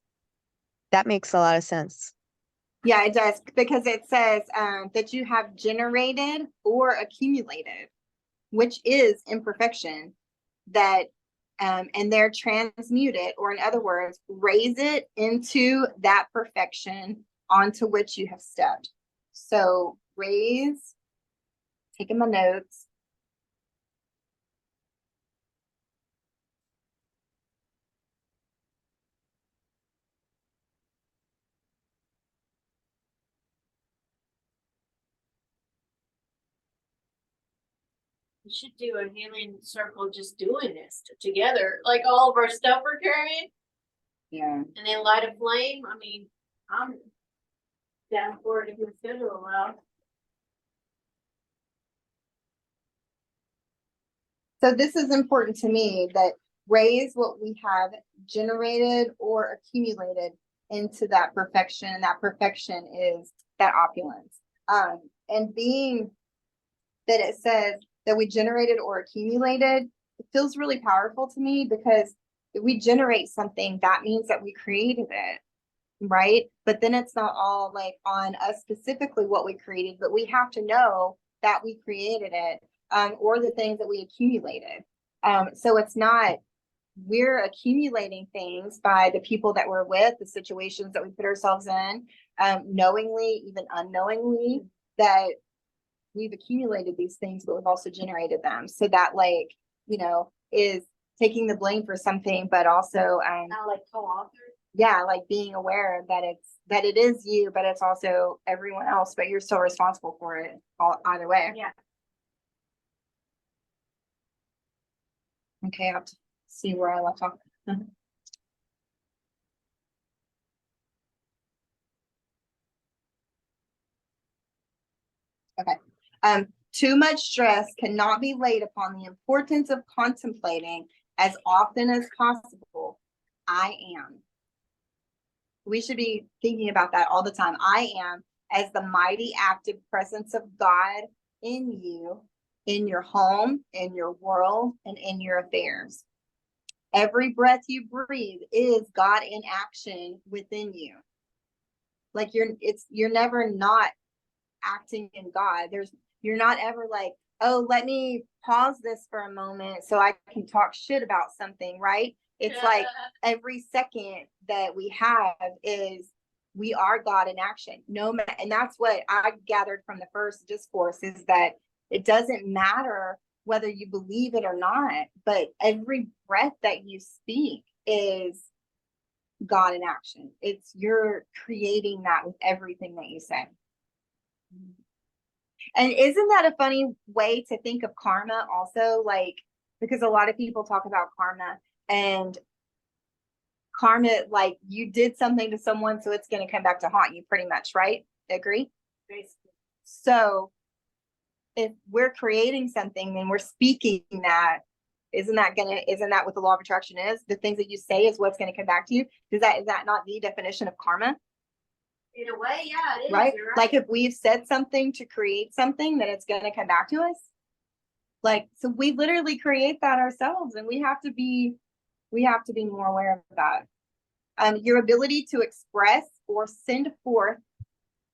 That makes a lot of sense. Yeah, it does, because it says that you have generated or accumulated, which is imperfection, that and they're transmuted, or in other words, raise it into that perfection onto which you have stepped. So raise, taking my notes. We should do a healing circle just doing this together, like all of our stuff we're carrying, Yeah. and then light a flame. I mean, I'm down for it if we schedule allows. So this is important to me, that raise what we have generated or accumulated into that perfection, and that perfection is that opulence. And being that it says that we generated or accumulated, it feels really powerful to me, because if we generate something, that means that we created it, right? But then it's not all like on us specifically what we created, but we have to know that we created it, or the things that we accumulated. So it's not, we're accumulating things by the people that we're with, the situations that we put ourselves in, knowingly, even unknowingly, that we've accumulated these things, but we've also generated them. So that, like, is taking the blame for something, but also Not like co-author. yeah, like being aware that it is you, but it's also everyone else, but you're still responsible for it either way. Yeah. Okay, I have to see where I left off. Okay. Too much stress cannot be laid upon the importance of contemplating as often as possible. I am. We should be thinking about that all the time. I am, as the mighty active presence of God in you, in your home, in your world, and in your affairs. Every breath you breathe is God in action within you. Like you're never not acting in God. You're not ever like, oh, let me pause this for a moment so I can talk shit about something, right? It's like every second that we have is we are God in action. And that's what I gathered from the first discourse, is that it doesn't matter whether you believe it or not, but every breath that you speak is God in action. You're creating that with everything that you say. And isn't that a funny way to think of karma also? Like, because a lot of people talk about karma, and karma, like you did something to someone, so it's going to come back to haunt you pretty much, right? Agree? Basically. So if we're creating something and we're speaking that, isn't that what the law of attraction is? The things that you say is what's going to come back to you. Is that not the definition of karma? In a way, yeah, it is. Right? You're right. Like if we've said something to create something, then it's going to come back to us. Like, so we literally create that ourselves, and we have to be more aware of that. Your ability to express or send forth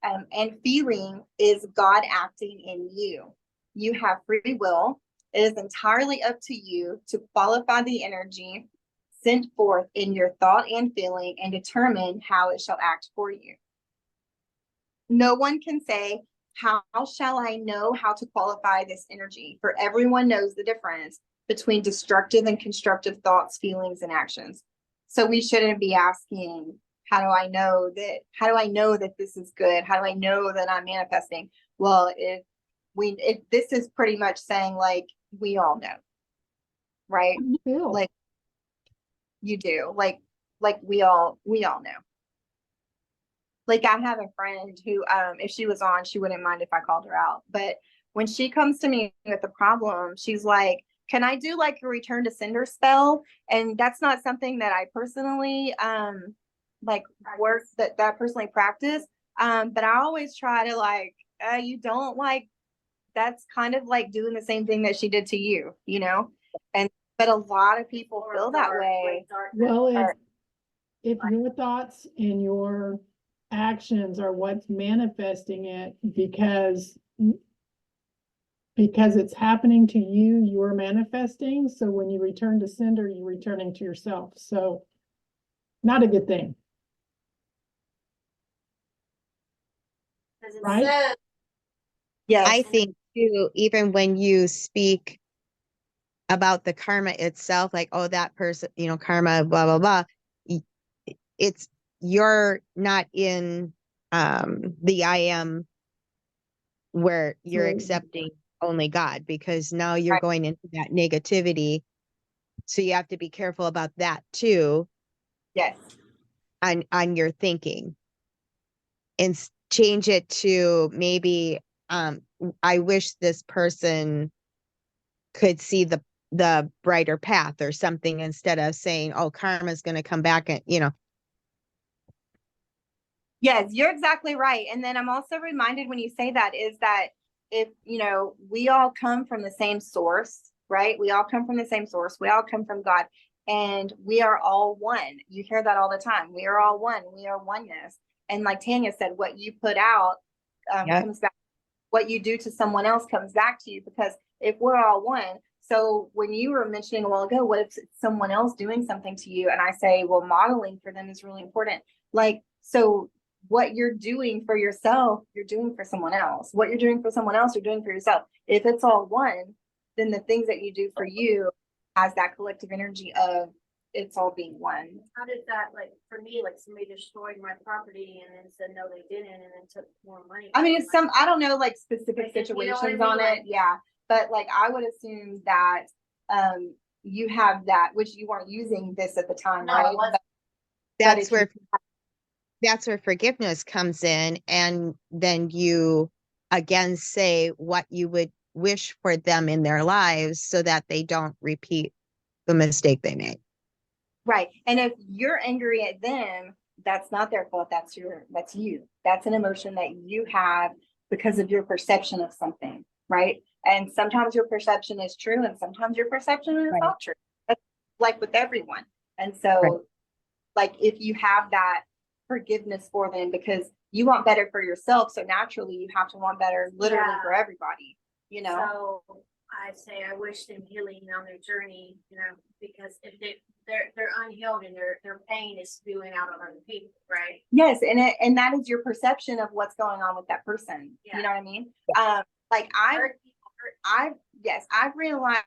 and feeling is God acting in you. You have free will. It is entirely up to you to qualify the energy sent forth in your thought and feeling and determine how it shall act for you. No one can say, how shall I know how to qualify this energy? For everyone knows the difference between destructive and constructive thoughts, feelings, and actions. So we shouldn't be asking, how do I know that this is good? How do I know that I'm manifesting? Well, this is pretty much saying, like, we all know, right? How do you feel? Like you do, like we all know. Like I have a friend who, if she was on, she wouldn't mind if I called her out. But when she comes to me with a problem, she's like, can I do like a return to sender spell? And that's not something that I personally like work that personally practice. But I always try to like, you don't like, that's kind of like doing the same thing that she did to you, you know? But a lot of people feel that way. Well, if your thoughts and your actions are what's manifesting it, because it's happening to you, you're manifesting. So when you return to sender, you're returning to yourself. So not a good thing. Right? Yes. I think too, even when you speak about the karma itself, like, oh, that person, karma, blah, blah, blah. It's, you're not in the I am where you're Right. accepting only God, because now you're Right. going into that negativity. So you have to be careful about that too. Yes. On your thinking, and change it to maybe, I wish this person could see the brighter path or something, instead of saying, oh, karma's going to come back and Yes, you're exactly right. And then I'm also reminded when you say that is that if, we all come from the same source, right? We all come from the same source. We all come from God, and we are all one. You hear that all the time. We are all one. We are oneness. And like Tanya said, what you put out comes back. What you do to someone else comes back to you, because if we're all one. So when you were mentioning a while ago, what if it's someone else doing something to you? And I say, well, modeling for them is really important. Like, so what you're doing for yourself, you're doing for someone else. What you're doing for someone else, you're doing for yourself. If it's all one, then the things that you do for you has that collective energy of it's all being one. How did that, like, for me, like somebody destroyed my property and then said, no, they didn't, and then took more money? I mean, I don't know, like specific Like, you know what I situations mean? on it. Like- Yeah. But like, I would assume that, you have that, which you weren't using this at the time, No, right? it wasn't. that's if you- where forgiveness comes in, and then you again say what you would wish for them in their lives, so that they don't repeat the mistake they made. Right. And if you're angry at them, that's not their fault. That's you. That's an emotion that you have because of your perception of something, right? And sometimes your perception is true and sometimes your perception is Right. not true. That's like with everyone. And so Right. like if you have that forgiveness for them because you want better for yourself, so naturally you have to want better literally Yeah. for everybody, you know. So I say I wish them healing on their journey, you know, because if they're unhealed and their pain is spewing out on other people, right? Yes, and that is your perception of what's going on with that person. Yeah. You know what I mean? Like Hurt people hurt. I've realized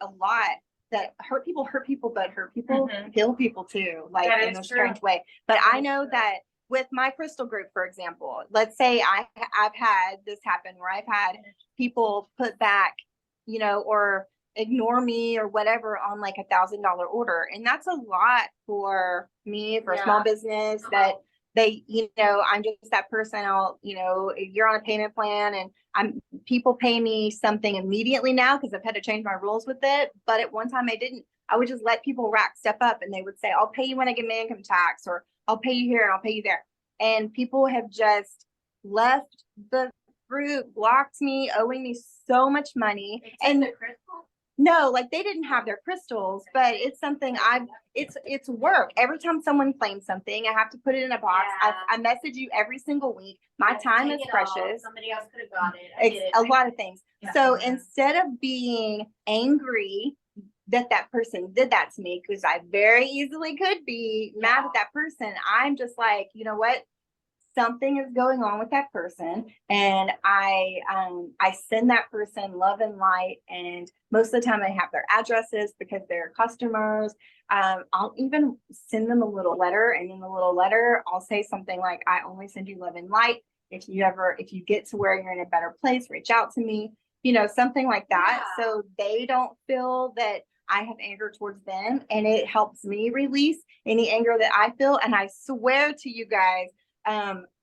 a lot that hurt people, but hurt people Mhm. heal people too, like That in is a true. strange way. But That I is know true. that with my crystal group, for example, let's say I've had this happen where I've had people put back, you know, or ignore me or whatever on like $1,000 order. And that's a lot for me, for a small Yeah. business Uh-huh. that they, you know, I'm just that person. I'll, you know, you're on a payment plan and people pay me something immediately now because I've had to change my rules with it. But at one time I didn't. I would just let people rack stuff up and they would say, I'll pay you when I get my income tax, or I'll pay you here and I'll pay you there. And people have just left the group, blocked me, owing me so much money. They took And the crystal. no, like they didn't have their crystals, but it's something it's work. Every time someone claims something, I have to put it in a box. Yeah. I message you every single week. My Yes, time take is it off. precious. Somebody else could have got it. I get it. A lot of things. Yeah. So Yeah. instead of being angry that person did that to me, because I very easily could be mad Yeah. at that person, I'm just like, you know what? Something is going on with that person, and I send that person love and light, and most of the time I have their addresses because they're customers. I'll even send them a little letter, and in the little letter I'll say something like, I only send you love and light. If you get to where you're in a better place, reach out to me, you know, something like that. Yeah. So they don't feel that I have anger towards them, and it helps me release any anger that I feel. And I swear to you guys,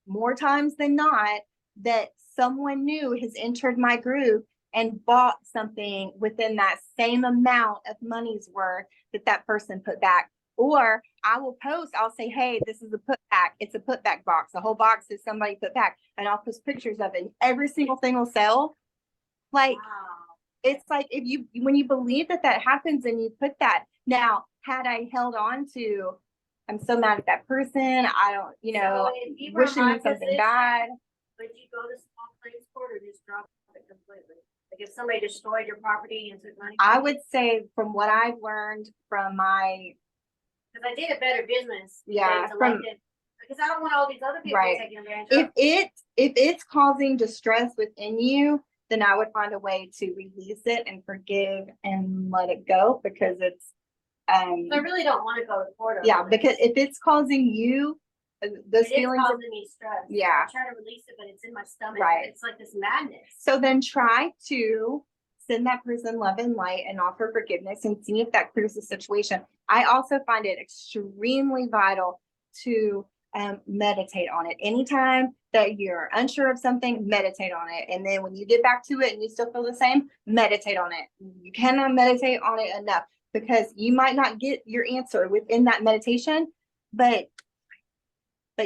more times than not, that someone new has entered my group and bought something within that same amount of money's worth that person put back. Or I will post, I'll say, hey, this is a put back. It's a put back box. The whole box is somebody put back. And I'll post pictures of it. And every single thing will sell. Like, Wow. it's like when you believe that happens and you put that. Now, had I held on to, I'm so mad at that person, I don't, you know, So if you were wishing in my me something position, bad. would you go to small claims court or just drop it completely? Like if somebody destroyed your property and took money? I would say from what I've learned from my, Because I did a better business. Yeah, To from- let them, because I don't want all these other people Right. taking advantage if of. it's causing distress within you, then I would find a way to release it and forgive and let it go, because it's, I really don't want to go to court. over yeah, this. because if it's causing you those It is feelings, causing me stress. Yeah. I try to release it, but it's in my stomach. Right. It's like this madness. so then try to send that person love and light and offer forgiveness and see if that clears the situation. I also find it extremely vital to meditate on it. Anytime that you're unsure of something, meditate on it. And then when you get back to it and you still feel the same, meditate on it. You cannot meditate on it enough, because you might not get your answer within that meditation, but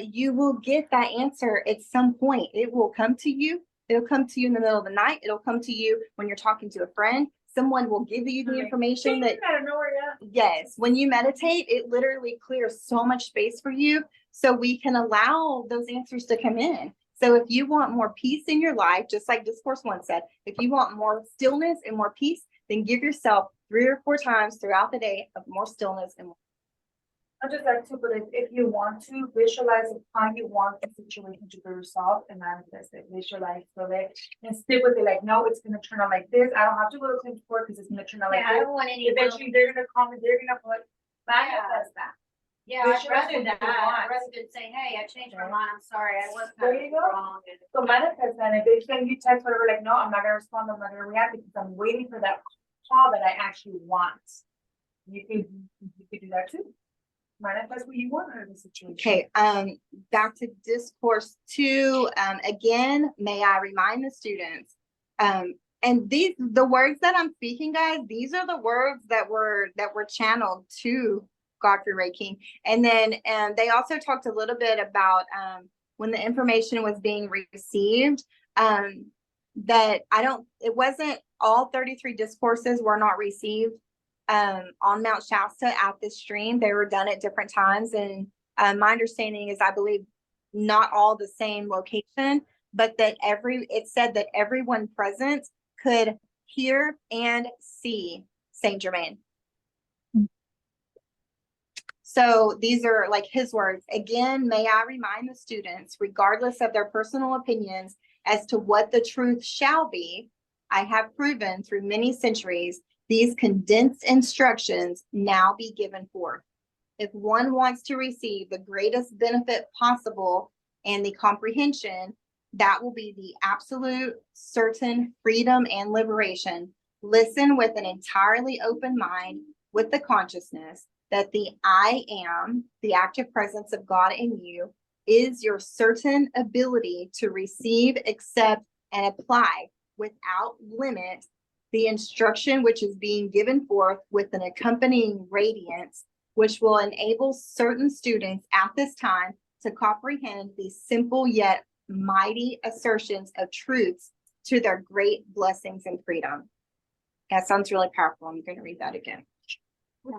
you will get that answer at some point. It will come to you. It'll come to you in the middle of the night. It'll come to you when you're talking to a friend. Someone will give you the information that, I don't know where yet. yes, when you meditate, it literally clears so much space for you, so we can allow those answers to come in. So if you want more peace in your life, just like Discourse One said, if you want more stillness and more peace, then give yourself 3 or 4 times throughout the day of more stillness and more. I just like to, but if you want to visualize how you want the situation to be resolved and manifest it, visualize it and stick with it. Like, no, it's gonna turn out like this. I don't have to go to claims court because it's gonna turn out like Yeah, I this. don't want any. Eventually, they're gonna come and they're gonna put manifest that. Yeah, I'd visualize rather what you that, want. rather than say, hey, I changed my Right. mind, I'm sorry, I was There kind you of go. wrong. So manifest that. If they send you text, whatever, like, no, I'm not gonna respond. I'm not gonna react because I'm waiting for that call that I actually want. You could do that too. Manifest what you want out of the situation. Okay, back to Discourse 2. Again, may I remind the students, and the words that I'm speaking, guys, these are the words that were channeled to Godfrey Ray King. And then they also talked a little bit about when the information was being received. that it wasn't all 33 discourses were not received on Mount Shasta at this stream. They were done at different times. And my understanding is, I believe, not all the same location, but that it said that everyone present could hear and see Saint Germain. So these are like his words. Again, may I remind the students, regardless of their personal opinions as to what the truth shall be, I have proven through many centuries, these condensed instructions now be given forth. If one wants to receive the greatest benefit possible and the comprehension, that will be the absolute, certain freedom and liberation. Listen with an entirely open mind, with the consciousness that the I am, the active presence of God in you, is your certain ability to receive, accept, and apply without limit the instruction which is being given forth with an accompanying radiance, which will enable certain students at this time to comprehend these simple yet mighty assertions of truths to their great blessings and freedom. That sounds really powerful. I'm going to read that again.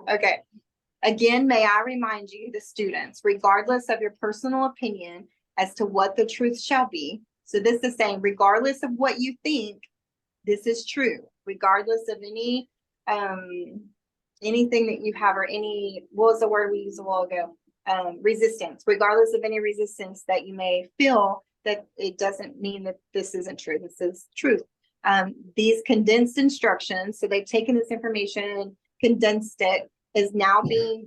Okay. Again, may I remind you, the students, regardless of your personal opinion as to what the truth shall be. So this is saying, regardless of what you think, this is true, regardless of any anything that you have, or any, what was the word we used a while ago? Resistance, regardless of any resistance that you may feel, that it doesn't mean that this isn't true. This is truth. These condensed instructions, so they've taken this information and condensed it, is now being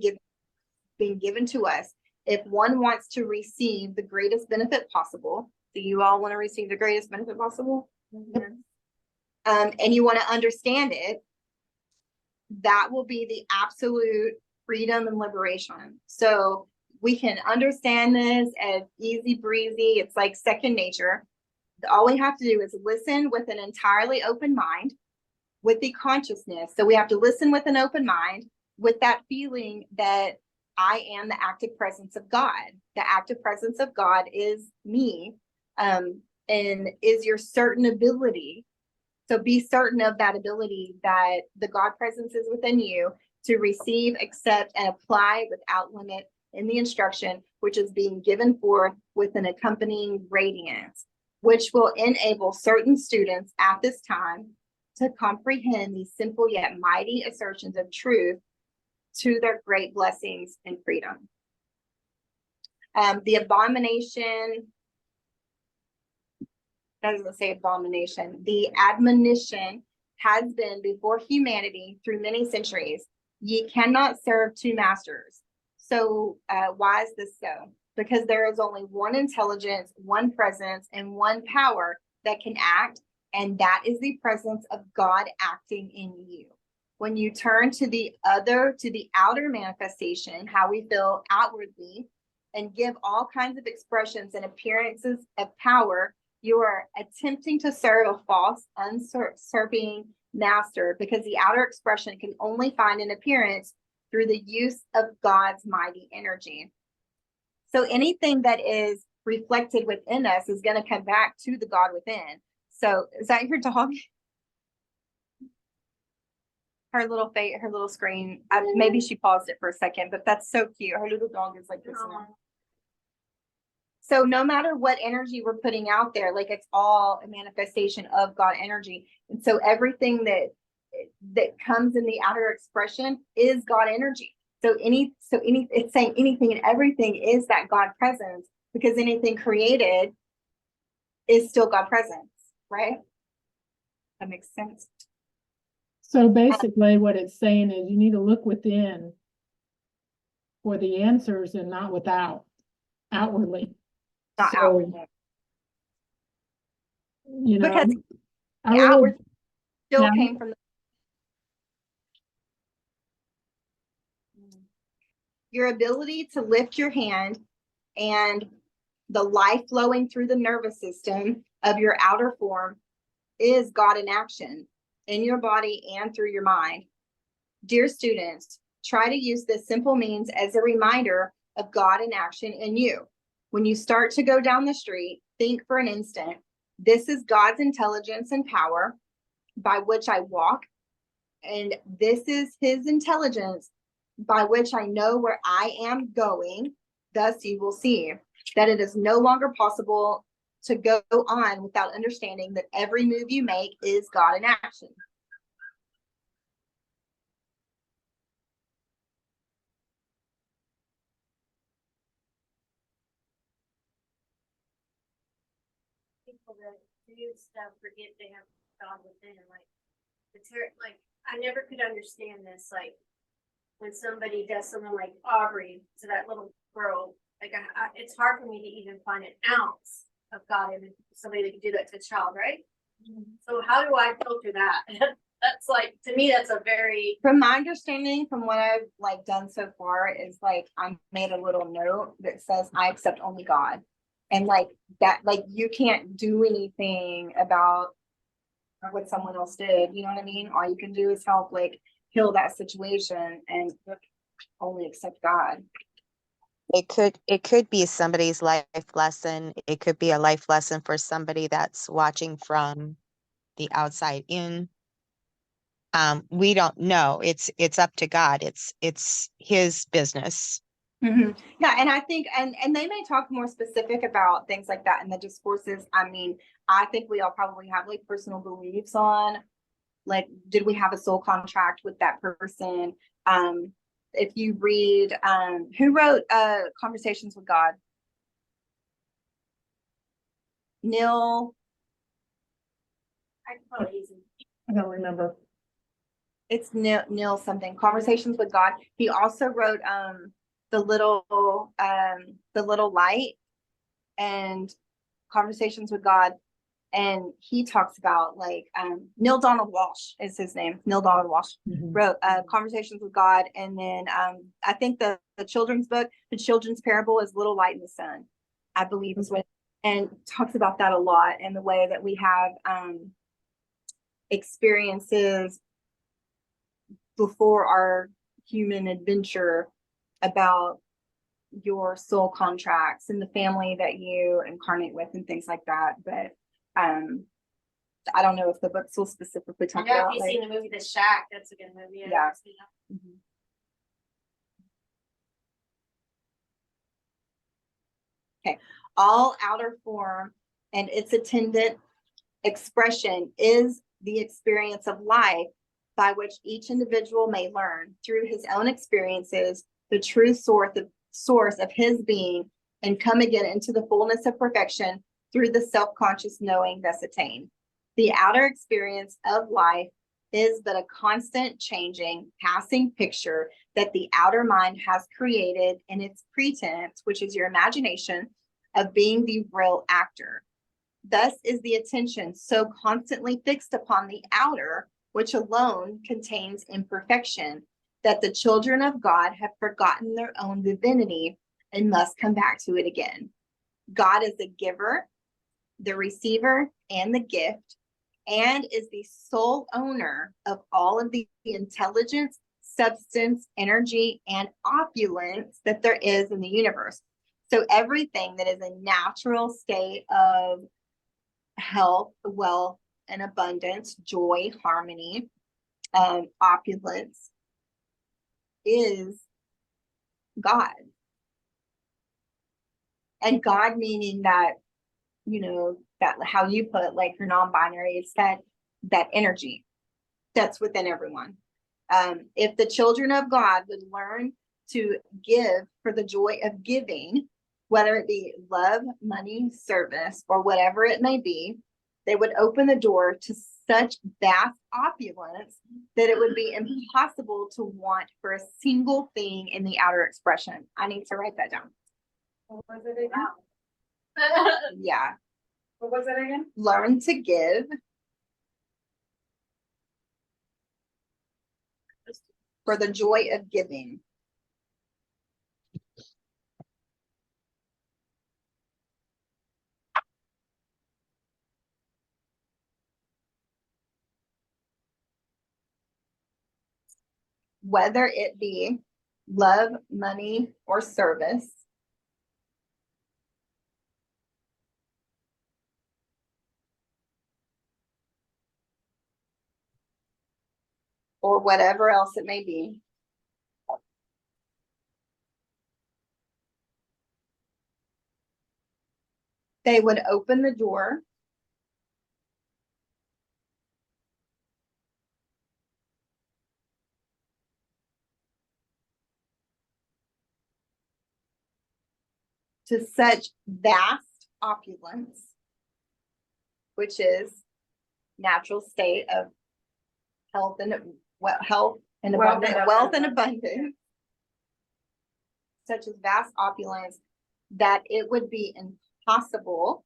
given to us. If one wants to receive the greatest benefit possible, do you all want to receive the greatest benefit possible? Mm-hmm. And you want to understand it, that will be the absolute freedom and liberation. So we can understand this as easy breezy. It's like second nature. All we have to do is listen with an entirely open mind, with the consciousness. So we have to listen with an open mind, with that feeling that I am the active presence of God. The active presence of God is me, and is your certain ability. So be certain of that ability, that the God presence is within you to receive, accept, and apply without limit in the instruction, which is being given forth with an accompanying radiance, which will enable certain students at this time to comprehend these simple yet mighty assertions of truth to their great blessings and freedom. The abomination, that doesn't say abomination, the admonition has been before humanity through many centuries. Ye cannot serve two masters. So why is this so? Because there is only one intelligence, one presence, and one power that can act, and that is the presence of God acting in you. When you turn to the outer manifestation, how we feel outwardly, and give all kinds of expressions and appearances of power, you are attempting to serve a false, usurping master, because the outer expression can only find an appearance through the use of God's mighty energy. So anything that is reflected within us is going to come back to the God within. So is that your dog? Her little screen. Maybe she paused it for a second, but that's so cute. Her little dog is like this one. So no matter what energy we're putting out there, like, it's all a manifestation of God energy. And so everything that comes in the outer expression is God energy. So it's saying anything and everything is that God presence, because anything created is still God presence, right? That makes sense. So basically what it's saying is you need to look within for the answers and not outwardly. Not So, outward. You know, Because I the really, outward still yeah. came from your ability to lift your hand, and the life flowing through the nervous system of your outer form is God in action in your body and through your mind. Dear students, try to use this simple means as a reminder of God in action in you. When you start to go down the street, think for an instant, This is God's intelligence and power by which I walk, and this is his intelligence by which I know where I am going. Thus you will see that it is no longer possible to go on without understanding that every move you make is God in action. People that do stuff forget they have God within. Like like I never could understand this. Like when somebody does something like Aubrey to that little girl, like it's hard for me to even find an ounce of God in somebody that could do that to a child, right? So how do I filter that? That's like, to me, that's a very, From my understanding, from what I've like done so far, is like I made a little note that says I accept only God. And like that, like you can't do anything about what someone else did. You know what I mean? All you can do is help like heal that situation and only accept God. It could be somebody's life lesson. It could be a life lesson for somebody that's watching from the outside in. We don't know. It's up to God. It's his business. Mm-hmm. Yeah, and I think and they may talk more specific about things like that in the discourses. I mean, I think we all probably have like personal beliefs on like, did we have a soul contract with that person? If you read who wrote Conversations with God? Neil. I can probably easily. I don't remember. It's Neil something. Conversations with God. He also wrote the little light and Conversations with God. And he talks about like Neil Donald Walsh is his name. Neil Donald Walsh wrote Conversations with God, and then I think the children's book, the children's parable, is Little Light in the Sun, I believe is what, and talks about that a lot, and the way that we have experiences before our human adventure about your soul contracts and the family that you incarnate with and things like that. But I don't know if the books will specifically I talk know about if you've like, seen the movie The Shack, that's a good movie. Yeah. Mhm. Okay, all outer form and its attendant expression is the experience of life by which each individual may learn through his own experiences the true source of his being and come again into the fullness of perfection through the self-conscious knowing thus attained. The outer experience of life is but a constant changing, passing picture that the outer mind has created in its pretense, which is your imagination, of being the real actor. Thus is the attention so constantly fixed upon the outer, which alone contains imperfection, that the children of God have forgotten their own divinity and must come back to it again. God is the giver, the receiver, and the gift, and is the sole owner of all of the intelligence, substance, energy, and opulence that there is in the universe. So everything that is a natural state of health, wealth, and abundance, joy, harmony, opulence is God. And God meaning that, you know, that how you put like your non-binary, it's that energy that's within everyone. If the children of God would learn to give for the joy of giving, whether it be love, money, service, or whatever it may be, they would open the door to such vast opulence that it would be impossible to want for a single thing in the outer expression. I need to write that down. What was it again? Yeah. What was it again? Learn to give for the joy of giving. Whether it be love, money, or service. or whatever else it may be. They would open the door to such vast opulence, which is natural state of health and wealth and abundance, such as vast opulence, that it would be impossible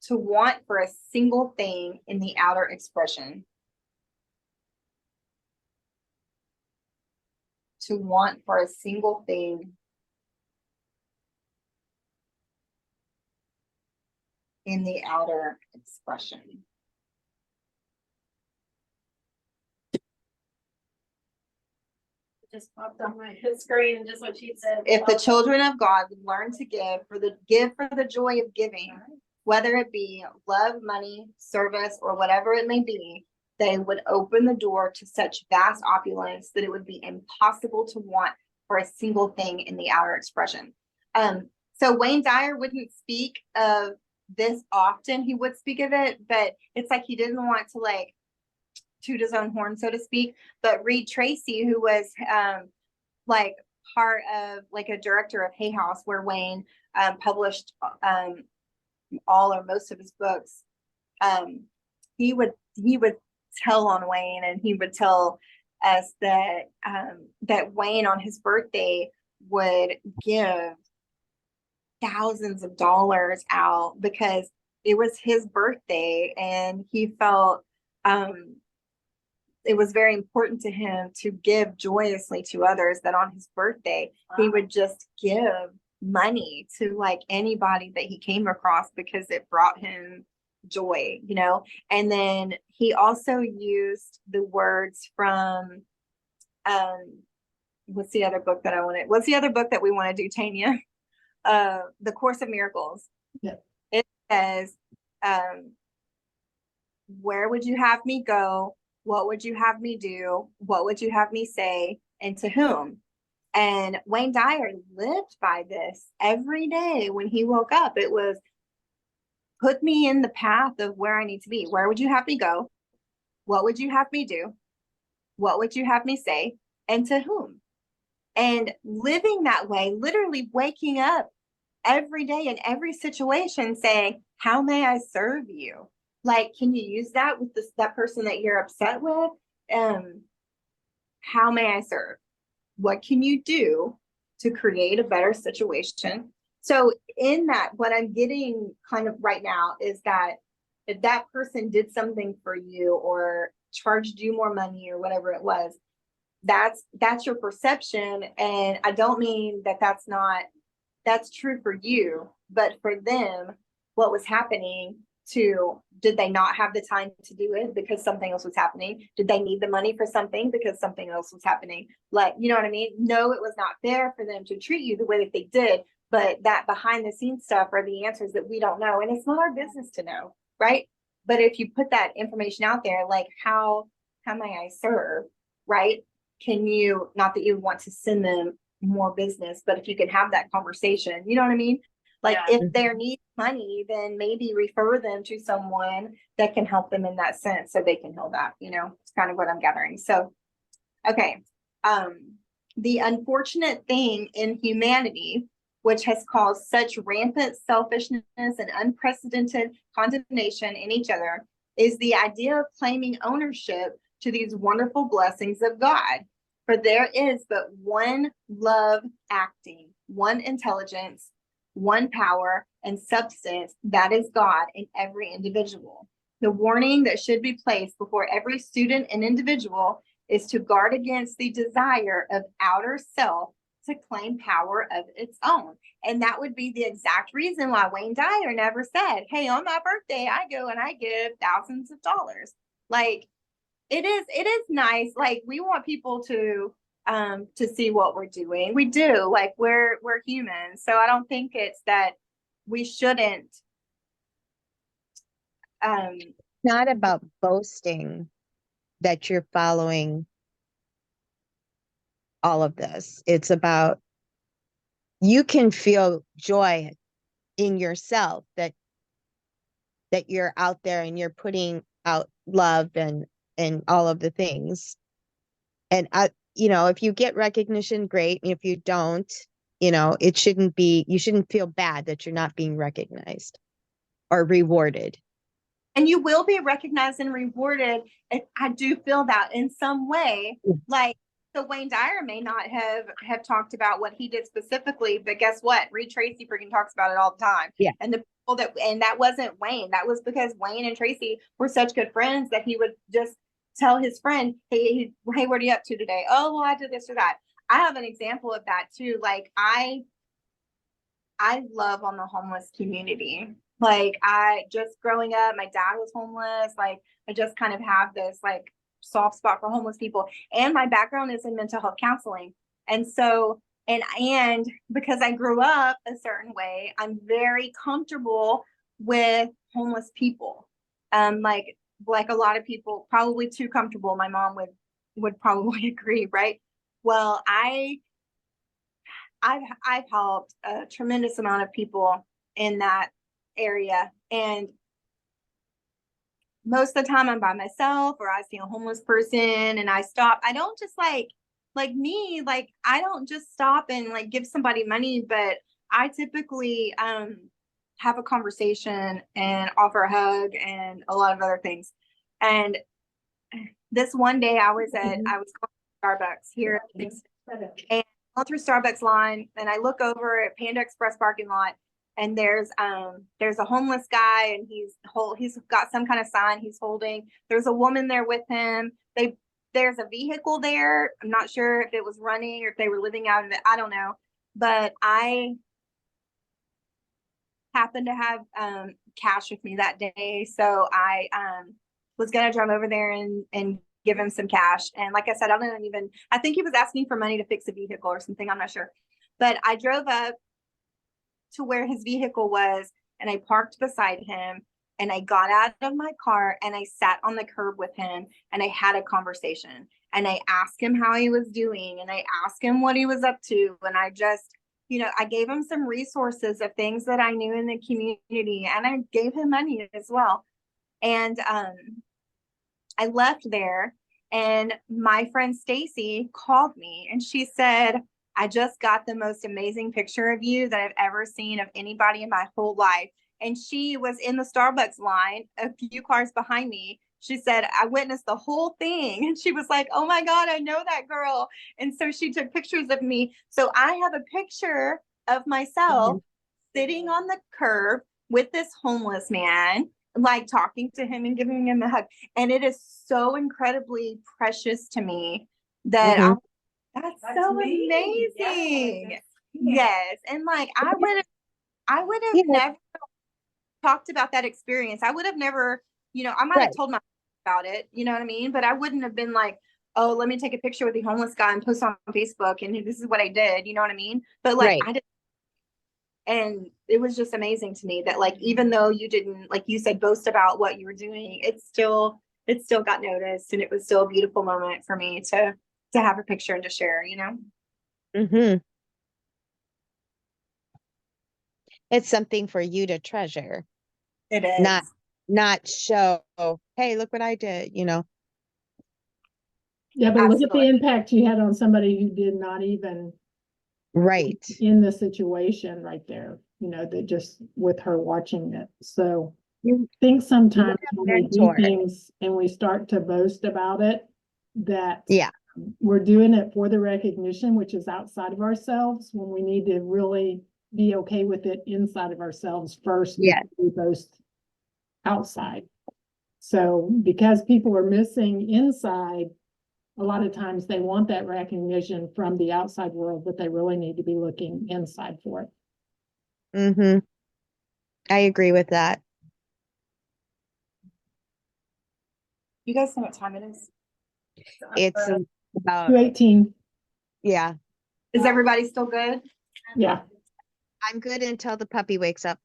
to want for a single thing in the outer expression. To want for a single thing in the outer expression. Just popped on my screen, just what she said. If the children of God would learn to give for the joy of giving, whether it be love, money, service, or whatever it may be, they would open the door to such vast opulence that it would be impossible to want for a single thing in the outer expression. So Wayne Dyer wouldn't speak of this often. He would speak of it, but it's like he didn't want to like toot his own horn, so to speak. But Reed Tracy, who was like part of like a director of Hay House, where Wayne published all or most of his books, he would tell on Wayne, and he would tell us that that Wayne on his birthday would give thousands of dollars out because it was his birthday, and he felt it was very important to him to give joyously to others, that on his birthday he would just give money to like anybody that he came across because it brought him joy, you know. And then he also used the words from what's the other book that we want to do, Tanya? The Course of Miracles. Yeah. It says, where would you have me go? What would you have me do? What would you have me say? And to whom? And Wayne Dyer lived by this every day when he woke up. It was, put me in the path of where I need to be. Where would you have me go? What would you have me do? What would you have me say? And to whom? And living that way, literally waking up every day in every situation saying, how may I serve you? Like, can you use that with that person that you're upset with? How may I serve? What can you do to create a better situation? So in that, what I'm getting kind of right now is that if that person did something for you or charged you more money or whatever it was, that's your perception. And I don't mean that that's true for you, but for them, what was happening did they not have the time to do it because something else was happening? Did they need the money for something because something else was happening? Like, you know what I mean? No, it was not fair for them to treat you the way that they did, but that behind the scenes stuff are the answers that we don't know. And it's not our business to know, right? But if you put that information out there, like how may I serve, right? Can you, not that you want to send them more business, but if you can have that conversation, you know what I mean? Like if they need money, then maybe refer them to someone that can help them in that sense so they can heal that, you know, it's kind of what I'm gathering. So, okay. The unfortunate thing in humanity, which has caused such rampant selfishness and unprecedented condemnation in each other, is the idea of claiming ownership to these wonderful blessings of God. For there is but one love acting, one intelligence, one power and substance, that is God in every individual. The warning that should be placed before every student and individual is to guard against the desire of outer self to claim power of its own. And that would be the exact reason why Wayne Dyer never said, hey, on my birthday, I go and I give thousands of dollars. Like, it is nice. Like, we want people to see what we're doing. We do, like, we're humans. So I don't think it's that we shouldn't, Not about boasting that you're following all of this. It's about, you can feel joy in yourself that you're out there and you're putting out love and all of the things. And you know, if you get recognition, great. If you don't, you know, you shouldn't feel bad that you're not being recognized or rewarded. and you will be recognized and rewarded. And I do feel that in some way, like, so Wayne Dyer may not have talked about what he did specifically, but guess what? Reed Tracy freaking talks about it all the time. Yeah. And the people that wasn't Wayne. That was because Wayne and Tracy were such good friends that he would just tell his friend, hey, what are you up to today? Oh, well, I did this or that. I have an example of that too. Like I love on the homeless community. Like I just growing up, my dad was homeless. Like I just kind of have this like soft spot for homeless people. And my background is in mental health counseling. And so, and because I grew up a certain way, I'm very comfortable with homeless people. Like a lot of people, probably too comfortable. My mom would probably agree, right? Well, I've helped a tremendous amount of people in that area, and most of the time I'm by myself or I see a homeless person and I stop. I don't just like me, like I don't just stop and like give somebody money, but I typically have a conversation and offer a hug and a lot of other things. And this one day I was going to Starbucks here and going through Starbucks line, and I look over at Panda Express parking lot, and there's a homeless guy, and he's got some kind of sign he's holding. There's a woman there with him. There's a vehicle there. I'm not sure if it was running or if they were living out of it. I don't know. But I happened to have cash with me that day, so I was gonna drive over there and give him some cash. And like I said, I think he was asking for money to fix a vehicle or something. I'm not sure. But I drove up to where his vehicle was and I parked beside him and I got out of my car and I sat on the curb with him and I had a conversation and I asked him how he was doing and I asked him what he was up to. And I just, I gave him some resources of things that I knew in the community, and I gave him money as well. And I left there, and my friend Stacy called me and she said, I just got the most amazing picture of you that I've ever seen of anybody in my whole life. And she was in the Starbucks line a few cars behind me. She said, I witnessed the whole thing. And she was like, oh my God, I know that girl. And so she took pictures of me. So I have a picture of myself sitting on the curb with this homeless man, like talking to him and giving him a hug. And it is so incredibly precious to me that that's so amazing. Yes. And like I would have never talked about that experience. I would have never, I might have told my about it, you know what I mean? But I wouldn't have been like, oh, let me take a picture with the homeless guy and post on Facebook and this is what I did, you know what I mean? But like I didn't. And it was just amazing to me that like, even though you didn't, like you said, boast about what you were doing, it still got noticed, and it was still a beautiful moment for me to have a picture and to share, It's something for you to treasure. It is. Not show, hey, look what I did, Yeah, but look at the impact you had on somebody who did not even in the situation right there, that just with her watching it. So I think sometimes when we do things and we start to boast about it, that we're doing it for the recognition, which is outside of ourselves, when we need to really be okay with it inside of ourselves first before we boast outside. So because people are missing inside, a lot of times they want that recognition from the outside world, but they really need to be looking inside for it. I agree with that. You guys know what time it is? It's about 2:18. Yeah. Is everybody still good? Yeah. I'm good until the puppy wakes up.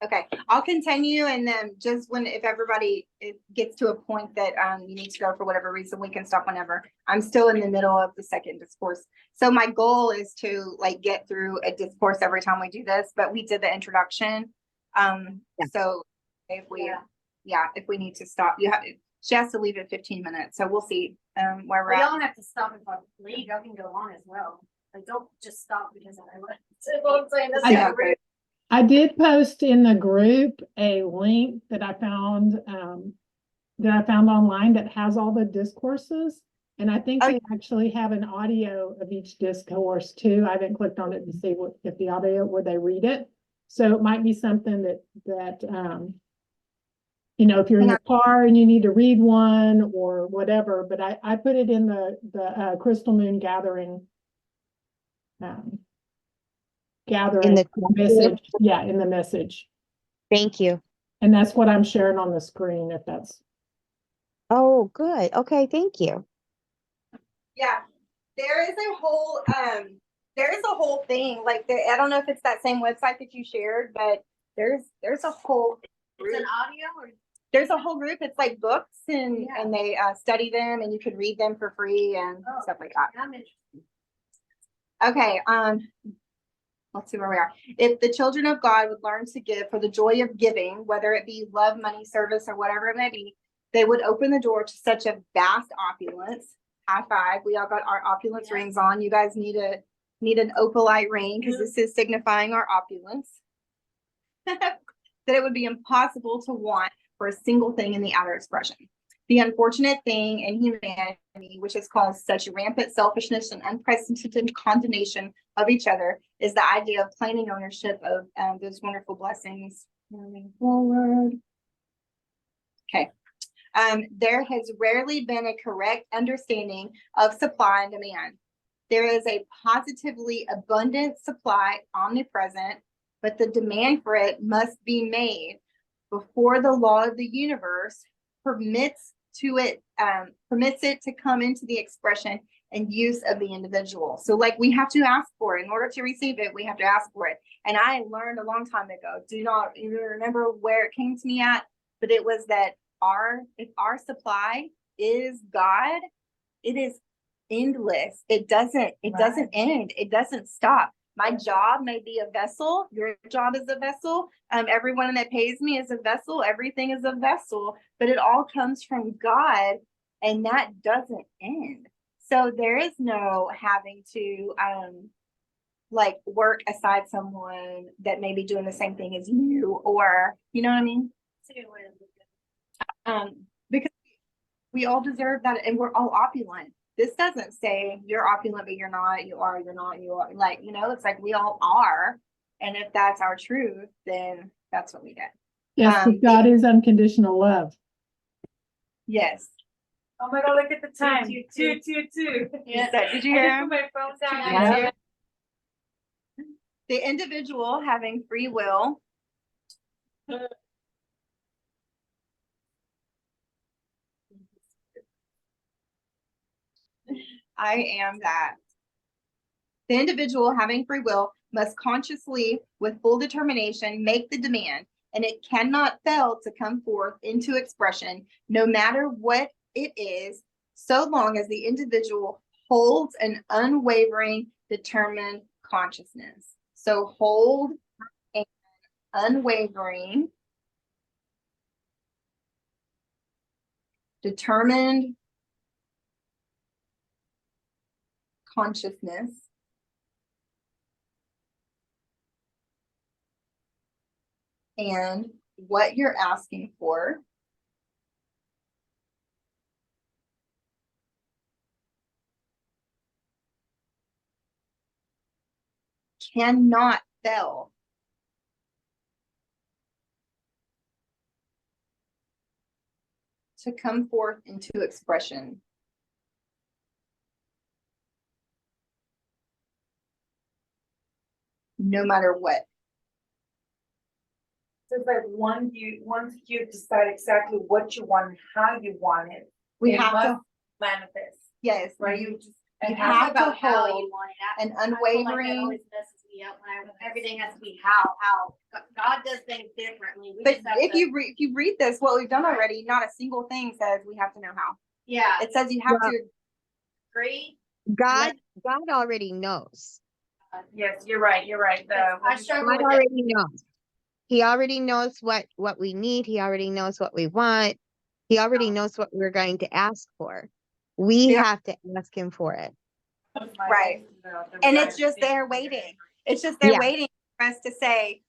Okay, I'll continue, and then just if everybody it gets to a point that you need to go for whatever reason, we can stop whenever. I'm still in the middle of the second discourse. So my goal is to like get through a discourse every time we do this, but we did the introduction. So if we if we need to stop, she has to leave at 15 minutes. So we'll see where we're Well, at. y'all don't have to stop if I leave. Y'all can go on as well. Like, don't just stop because I left. That's what I'm saying. That's I not know. rude. I did post in the group a link that I found online that has all the discourses. And I think they actually have an audio of each discourse too. I haven't clicked on it to see if the audio, where they read it. So it might be something that you know, if you're in the car and you need to read one or whatever, but I put it in the Crystal Moon Gathering In the message. Yeah, in the message. Thank you. And that's what I'm sharing on the screen, if that's. Oh, good. Okay, thank you. Yeah, there is a whole thing like I don't know if it's that same website that you shared, but there's a whole It's an audio or there's a whole group. It's like books and they study them, and you can read them for free and stuff like that. I'm interested. Okay, let's see where we are. If the children of God would learn to give for the joy of giving, whether it be love, money, service, or whatever it may be, they would open the door to such a vast opulence. High five. We all got our opulence rings on. You guys need an opalite ring because this is signifying our opulence. That it would be impossible to want for a single thing in the outer expression. The unfortunate thing in humanity, which has caused such rampant selfishness and unprecedented condemnation of each other, is the idea of claiming ownership of those wonderful blessings. Moving forward. Okay. There has rarely been a correct understanding of supply and demand. There is a positively abundant supply, omnipresent, but the demand for it must be made before the law of the universe permits it to come into the expression and use of the individual. So like we have to ask for it. In order to receive it, we have to ask for it. And I learned a long time ago, do not even remember where it came to me at, but it was that if our supply is God, it is endless. It doesn't end. It doesn't stop. My job may be a vessel. Your job is a vessel. Everyone that pays me is a vessel. Everything is a vessel, but it all comes from God, and that doesn't end. So there is no having to like work aside someone that may be doing the same thing as you, or you know what I mean? Because we all deserve that, and we're all opulent. This doesn't say you're opulent, but you're not, you are, you're not, you are. Like, you know, it's like we all are. And if that's our truth, then that's what we get. Yes, God is unconditional love. Yes. Oh my God, look at the time. Two. Yeah. Did you hear him? My phone down. Yeah. The individual having free will. I am that. The individual having free will must consciously, with full determination, make the demand, and it cannot fail to come forth into expression, no matter what it is, so long as the individual holds an unwavering, determined consciousness. So hold an unwavering, determined consciousness. And what you're asking for cannot fail to come forth into expression. No matter what. So it's like once you decide exactly what you want and how you want it, We it have must to manifest. Yes, Right. you just You It's have to about how you hold want it. an I feel like that unwavering. always messes me up when everything has to be how. God does things differently. We But just have if to- you read this, what we've done already, not a single thing says we have to know how. yeah, It says you have Well, to. agree. God already knows. Yes, you're right, I struggle God with it. already knows. He already knows what we need. He already knows what we want. He already knows what we're going to ask for. We Yeah. have to ask him for it. Right. And it's just there waiting. It's just there Yeah. waiting for us to say,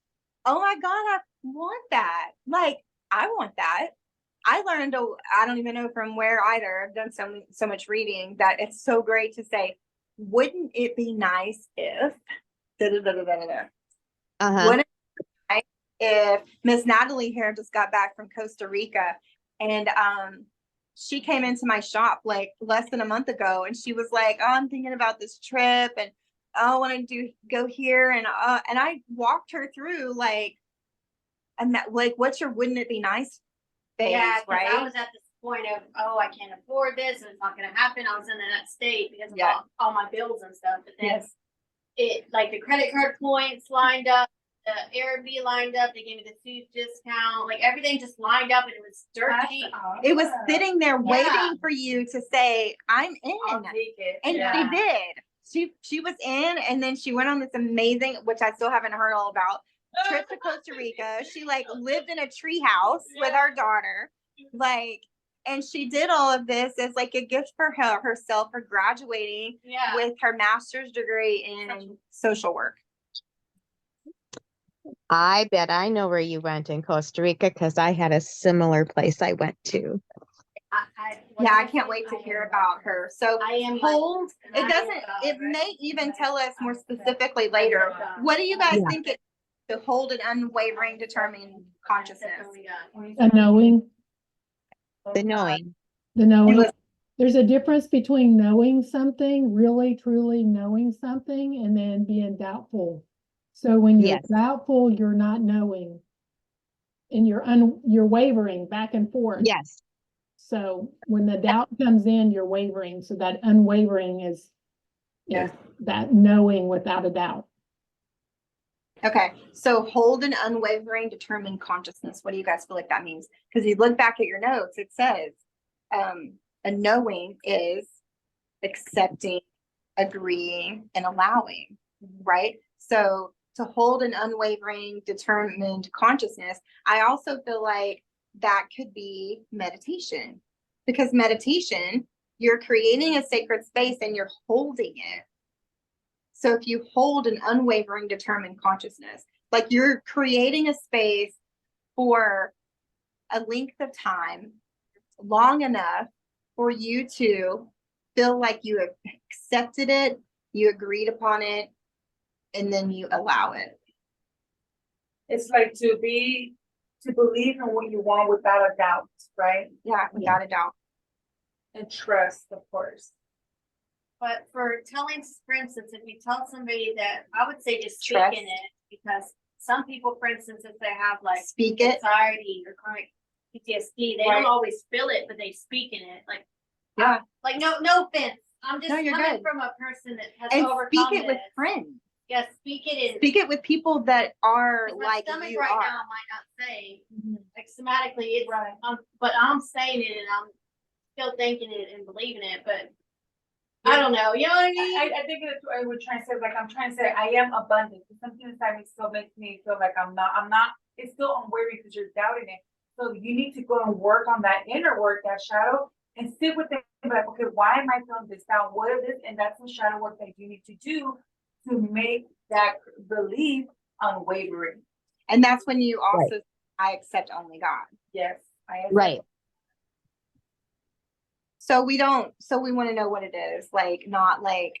oh my God, I want that. Like, I want that. I learned, I don't even know from where either. I've done so much reading that it's so great to say, wouldn't it be nice if, da, da, da, da, da, da. Uh-huh. Wouldn't it be nice if Miss Natalie here just got back from Costa Rica and she came into my shop like less than a month ago and she was like, oh, I'm thinking about this trip and I want to go here and I walked her through like, and that like, what's your wouldn't it be nice phase, Yeah, 'cause right? I was at this point of, oh, I can't afford this, and it's not gonna happen. I was in that state because of Yeah. all my bills and stuff. But then Yes. it, like, the credit card points lined up, the Airbnb lined up. They gave me the food discount. Like, everything just lined up, and it was dirt cheap. It was sitting there Yeah. waiting for you to say, I'm I'll in. take it. And Yeah. she did. She was in, and then she went on this amazing, which I still haven't heard all about, trip to Costa Rica. She like lived in a tree house with our daughter, like, and she did all of this as like a gift for herself for graduating Yeah. with her master's degree in social work. I bet I know where you went in Costa Rica because I had a similar place I went to. Yeah, I can't wait to hear about her. So I am hold. like, It doesn't. It may even tell us more specifically later. What do you guys Yeah. think it to hold an unwavering, determined consciousness? A knowing, The knowing. the knowing. was- There's a difference between knowing something, really truly knowing something, and then being doubtful. So when you're Yes. doubtful, you're not knowing. And you're wavering back and forth. Yes. So when the doubt comes in, you're wavering. So that unwavering is that knowing without a doubt. Okay, so hold an unwavering, determined consciousness. What do you guys feel like that means? Because you look back at your notes, it says a knowing is accepting, agreeing, and allowing, right? So to hold an unwavering, determined consciousness, I also feel like that could be meditation, because meditation, you're creating a sacred space and you're holding it. So if you hold an unwavering, determined consciousness, like you're creating a space for a length of time long enough for you to feel like you have accepted it, you agreed upon it, and then you allow it. It's like to believe in what you want without a doubt, right? Yeah, without a doubt. And trust, of course. But for telling, for instance, if you tell somebody that, I would say just speak Trust. in it, because some people, for instance, if they have like Speak it. anxiety or chronic PTSD, they Right. don't always feel it, but they speak in it. Like, Yeah. like no offense. I'm just No, you're coming good. from a person that has And overcome speak it with this. friends. Yeah, speak it in. Speak it with people that are 'cause my like stomach you right are. now might not say, like somatically, it's Right. but I'm saying it and I'm still thinking it and believing it, but I don't know. You know what I mean? I think it's, I would try to say, like, I'm trying to say, I am abundant. Something inside me still makes me feel like I'm not, it's still unwavering because you're doubting it. So you need to go and work on that inner work, that shadow, and sit with it and be like, okay, why am I feeling this down? What is this? And that's the shadow work that you need to do to make that belief unwavering. And that's when you also, I accept only God. Yes. Right. So we want to know what it is, like, not like,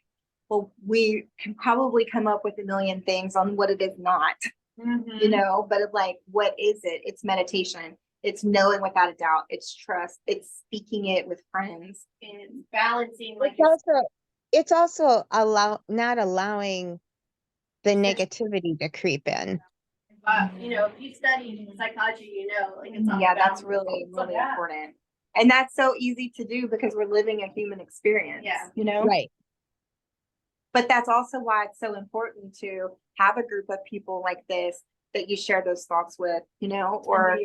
well, we can probably come up with a million things on what it is not, you know, but like, what is it? It's meditation. It's knowing without a doubt. It's trust. It's speaking it with friends. And balancing, like, It's also not allowing the negativity to creep in. you know, if you study psychology, you know, like it's all Yeah, that's balance. really, really Yeah. important. And that's so easy to do because we're living a human experience. Yeah. You know? Right. But that's also why it's so important to have a group of people like this that you share those thoughts with, you know, or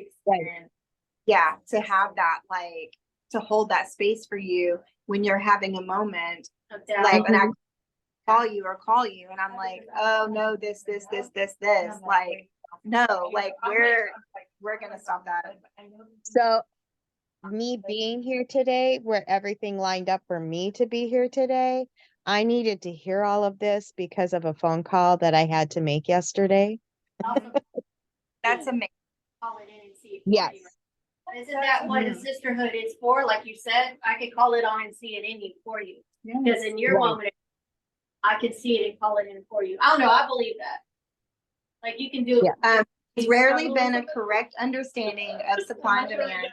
yeah, to have that, like, to hold that space for you when you're having a moment, like, and I call you and I'm like, oh no, this, like, no, like, we're gonna stop that. So me being here today, where everything lined up for me to be here today, I needed to hear all of this because of a phone call that I had to make yesterday. That's amazing. Call it in and see it. Yes. Isn't that what a sisterhood is for? Like you said, I could call it on and see it in you for you. Because in your moment, I could see it and call it in for you. I don't know. I believe that. Like you can do it. It's rarely been a correct understanding of supply and demand.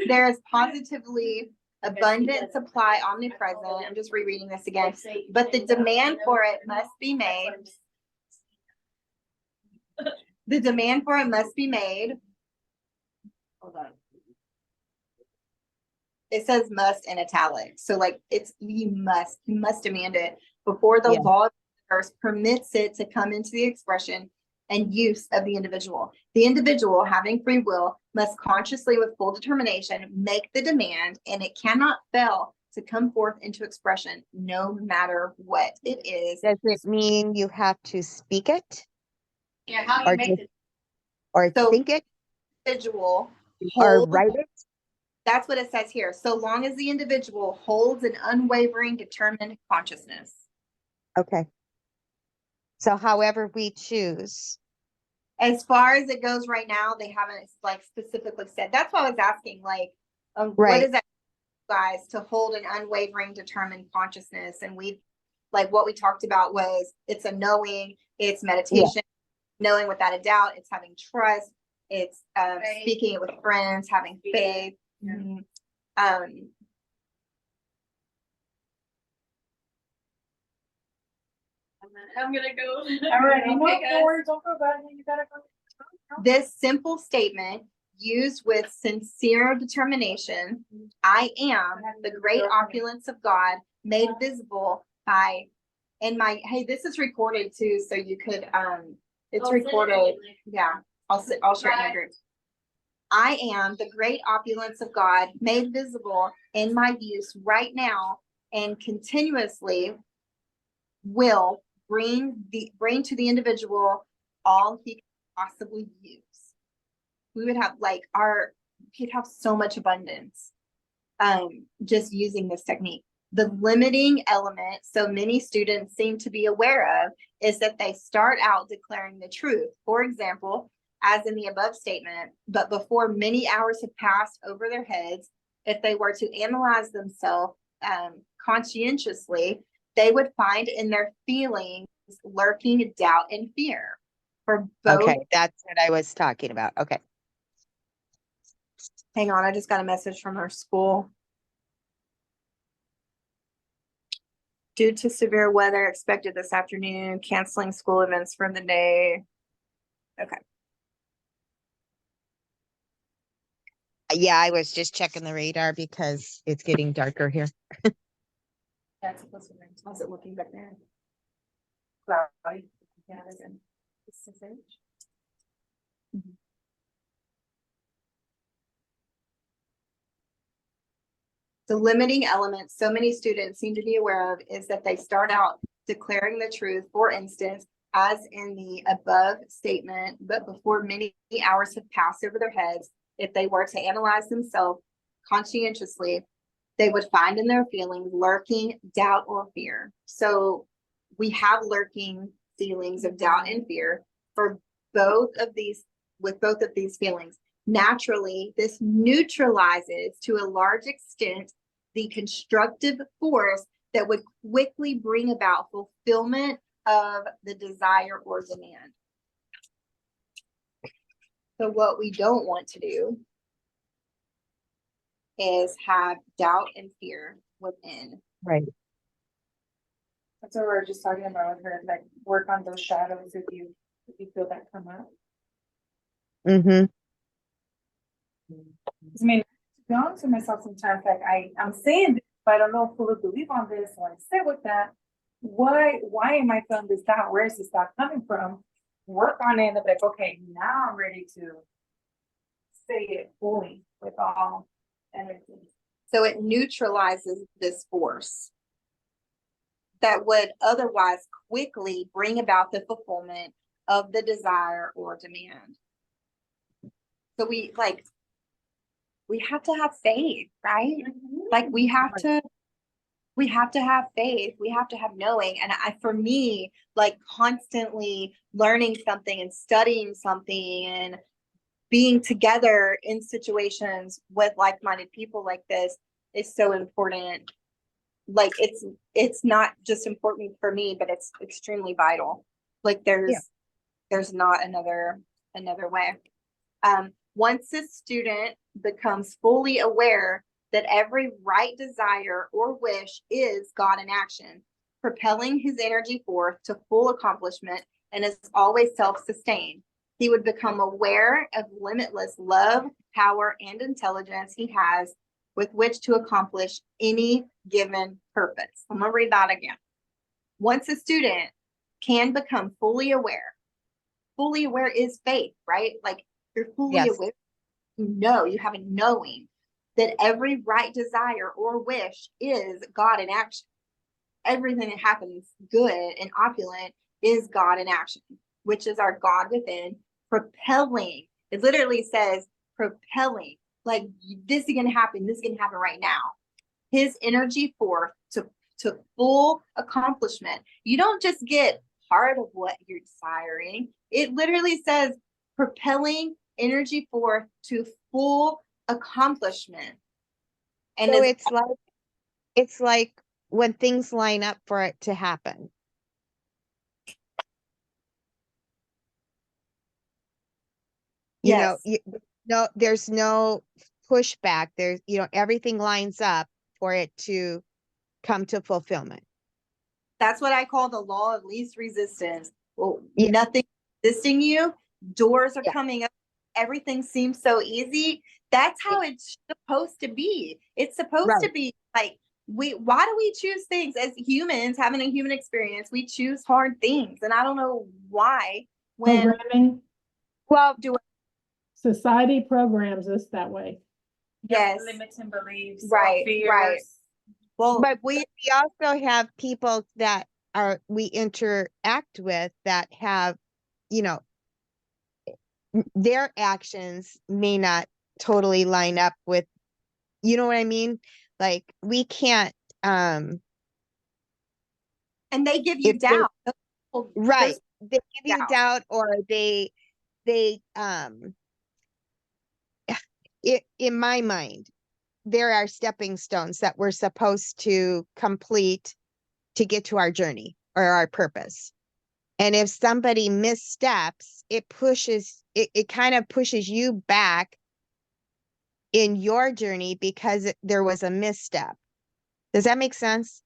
There is positively abundant supply omnipresent. I'm just rereading this again. But the demand for it must be made. The demand for it must be made. Hold on. It says must in italics. So like it's you must demand it before the law of the earth permits it to come into the expression and use of the individual. The individual, having free will, must consciously, with full determination, make the demand, and it cannot fail to come forth into expression, no matter what it is. Does it mean you have to speak it? Yeah, how you make it. Or think it? Individual Or write it? That's what it says here. So long as the individual holds an unwavering, determined consciousness. Okay. So however we choose. As far as it goes right now, they haven't like specifically said. That's why I was asking, like, Right. what is that, guys, to hold an unwavering, determined consciousness? And we, like, what we talked about was it's a knowing, it's meditation, knowing without a doubt, it's having trust, it's speaking it with friends, having faith. Mm-hmm. I'm gonna go. All right, don't go back. You gotta go. This simple statement, used with sincere determination, I am the great opulence of God, made visible by, and my, hey, this is recorded too, so you could, it's recorded. Yeah, I'll share it in the group. I am the great opulence of God, made visible in my use right now, and continuously will bring to the individual all he can possibly use. We would have like he'd have so much abundance just using this technique. The limiting element so many students seem to be aware of is that they start out declaring the truth. For example, as in the above statement, but before many hours have passed over their heads, if they were to analyze themselves conscientiously, they would find in their feelings lurking doubt and fear. For both. Okay, that's what I was talking about. Okay. Hang on, I just got a message from our school. Due to severe weather expected this afternoon, canceling school events for the day. Okay. Yeah, I was just checking the radar because it's getting darker here. That's supposed to be. How's it looking back there? Cloudy. Yeah, it isn't. The limiting element so many students seem to be aware of is that they start out declaring the truth, for instance, as in the above statement, but before many hours have passed over their heads, if they were to analyze themselves conscientiously, they would find in their feelings lurking doubt or fear. So we have lurking feelings of doubt and fear for both of these, with both of these feelings. Naturally, this neutralizes to a large extent the constructive force that would quickly bring about fulfillment of the desire or demand. So what we don't want to do is have doubt and fear within. Right. That's what we were just talking about with her, like work on those shadows if you feel that come up. Mm-hmm. I mean, to be honest with myself sometimes, like I'm saying this but I don't know fully believe on this, I want to sit with that. Why am I feeling this doubt? Where is this doubt coming from? Work on it and be like, okay, now I'm ready to say it fully with all energy. So it neutralizes this force that would otherwise quickly bring about the fulfillment of the desire or demand. So we have to have faith, right? Like we have to have faith. We have to have knowing. And for me, like constantly learning something and studying something and being together in situations with like-minded people like this is so important. Like it's not just important for me, but it's extremely vital. Like there's not another way. Once a student becomes fully aware that every right desire or wish is God in action, propelling his energy forth to full accomplishment and is always self-sustained, he would become aware of limitless love, power, and intelligence he has with which to accomplish any given purpose. I'm going to read that again. Once a student can become fully aware is faith, right? Like you're fully aware, you have a knowing that every right desire or wish is God in action. Everything that happens good and opulent is God in action, which is our God within, propelling. It literally says propelling, like this is going to happen. This is going to happen right now. His energy forth to full accomplishment. You don't just get part of what you're desiring. It literally says propelling energy forth to full accomplishment. And so it's like when things line up for it to happen. Yes. There's no pushback. There's, everything lines up for it to come to fulfillment. That's what I call the law of least resistance. Well, nothing resisting you, doors are coming up, everything seems so easy. That's how it's supposed to be. It's supposed to be like, why do we choose things as humans having a human experience? We choose hard things, and I don't know why. Programming. Well, society programs us that way. Yes. Limiting beliefs. Right. Fears. Right. Well, but we also have people that we interact with that have, their actions may not totally line up with, you know what I mean? Like we can't, and they give you doubt. Right. They give you doubt, or they, in my mind, there are stepping stones that we're supposed to complete to get to our journey or our purpose. And if somebody missteps, it kind of pushes you back in your journey because there was a misstep. Does that make sense?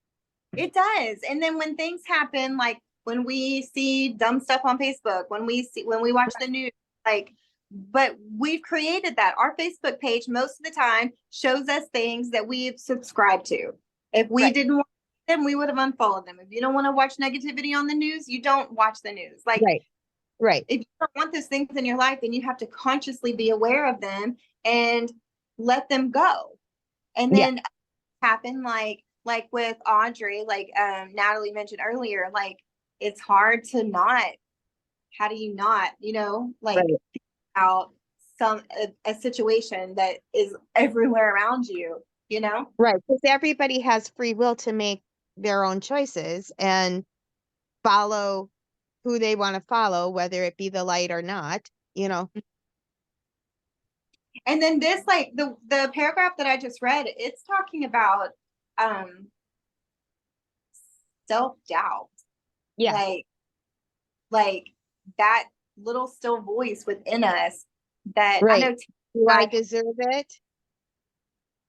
It does. And then when things happen, like when we see dumb stuff on Facebook, when we watch the news, but we've created that. Our Facebook page most of the time shows us things that we've subscribed to. If we didn't want them, we would have unfollowed them. If you don't want to watch negativity on the news, you don't watch the news. Right. If you don't want those things in your life, then you have to consciously be aware of them and let them go. And then happen like with Audrey, Natalie mentioned earlier, like it's hard to not, how do you not, out a situation that is everywhere around you, Right. Because everybody has free will to make their own choices and follow who they want to follow, whether it be the light or not, And then this, like the paragraph that I just read, it's talking about self-doubt. Yeah. Like that little still voice within us that right. I know. Do I deserve it?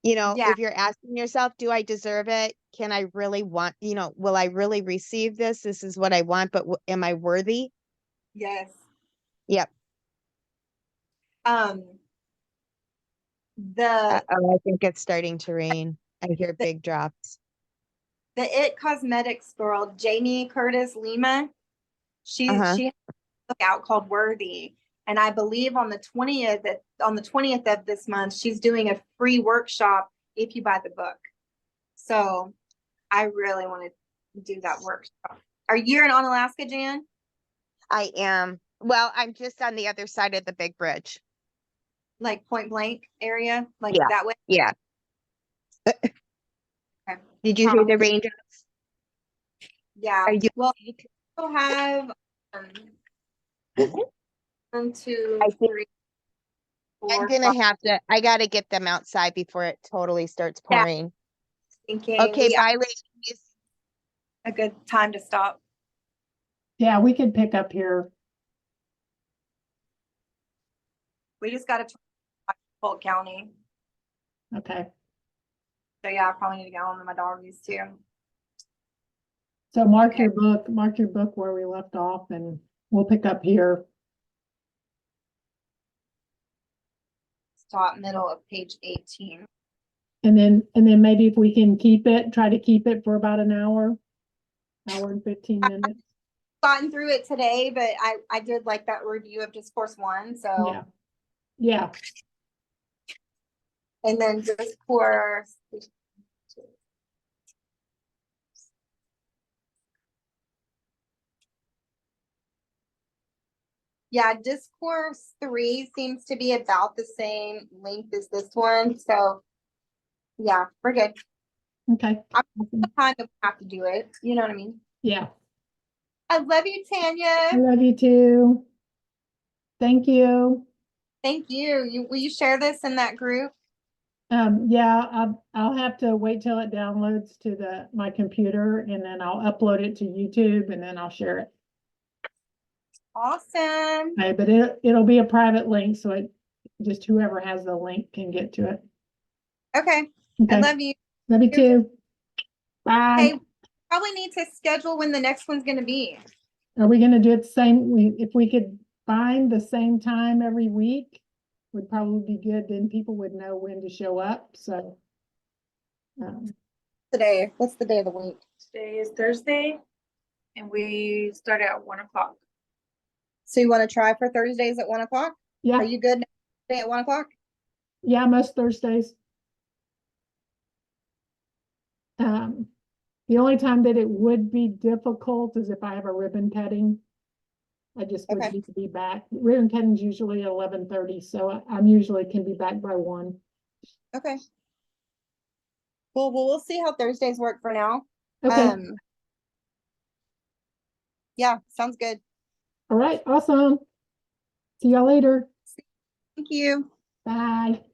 If you're asking yourself, do I deserve it? Can I really want, will I really receive this? This is what I want, but am I worthy? Yes. Yep. I think it's starting to rain. I hear big drops. The It Cosmetics girl, Jamie Curtis Lima, she Uh-huh. has a book out called Worthy. And I believe on the 20th of this month, she's doing a free workshop if you buy the book. So I really want to do that workshop. Are you in Alaska, Jan? I am. Well, I'm just on the other side of the big bridge. Like Point Blank area? Like Yeah. that way? Yeah. Okay. Did you hear the raindrops? Yeah. Are you Well, we'll have 1, 2, I think 3, I'm 4, 5. gonna have to, I gotta get them outside before it totally starts Yeah. pouring. Thinking Okay, we bye ladies. a good time to stop. Yeah, we could pick up here. We just got to Polk County. Okay. So yeah, I probably need to go home to my doggies too. So mark Okay. your book where we left off, and we'll pick up here. Stop middle of page 18. And then maybe if we can try to keep it for about an hour and 15 minutes. Gotten through it today, but I did like that review of Discourse 1. So Yeah. Yeah. and then Discourse. Yeah, Discourse 3 seems to be about the same length as this one. So yeah, we're good. Okay. The time that we have to do it. You know what I mean? Yeah. I love you, Tanya. I love you too. Thank you. Thank you. Will you share this in that group? Yeah, I'll have to wait till it downloads to my computer, and then I'll upload it to YouTube, and then I'll share it. Awesome. Okay, but it'll be a private link, so just whoever has the link can get to it. Okay. Okay. I love you. Love you too. Bye. Hey, probably need to schedule when the next one's going to be. Are we gonna do it the same? If we could find the same time every week, would probably be good. Then people would know when to show up. So. Today, what's the day of the week? Today is Thursday and we start at 1 o'clock. So you want to try for Thursdays at 1 o'clock? Yeah. Are you good today at 1 o'clock? Yeah, most Thursdays. The only time that it would be difficult is if I have a ribbon cutting. I just would Okay. need to be back. Ribbon cutting's usually 11:30, so I'm usually can be back by 1. Okay. Well, we'll see how Thursdays work for now. Okay. Yeah, sounds good. All right. Awesome. See y'all later. Thank you. Bye.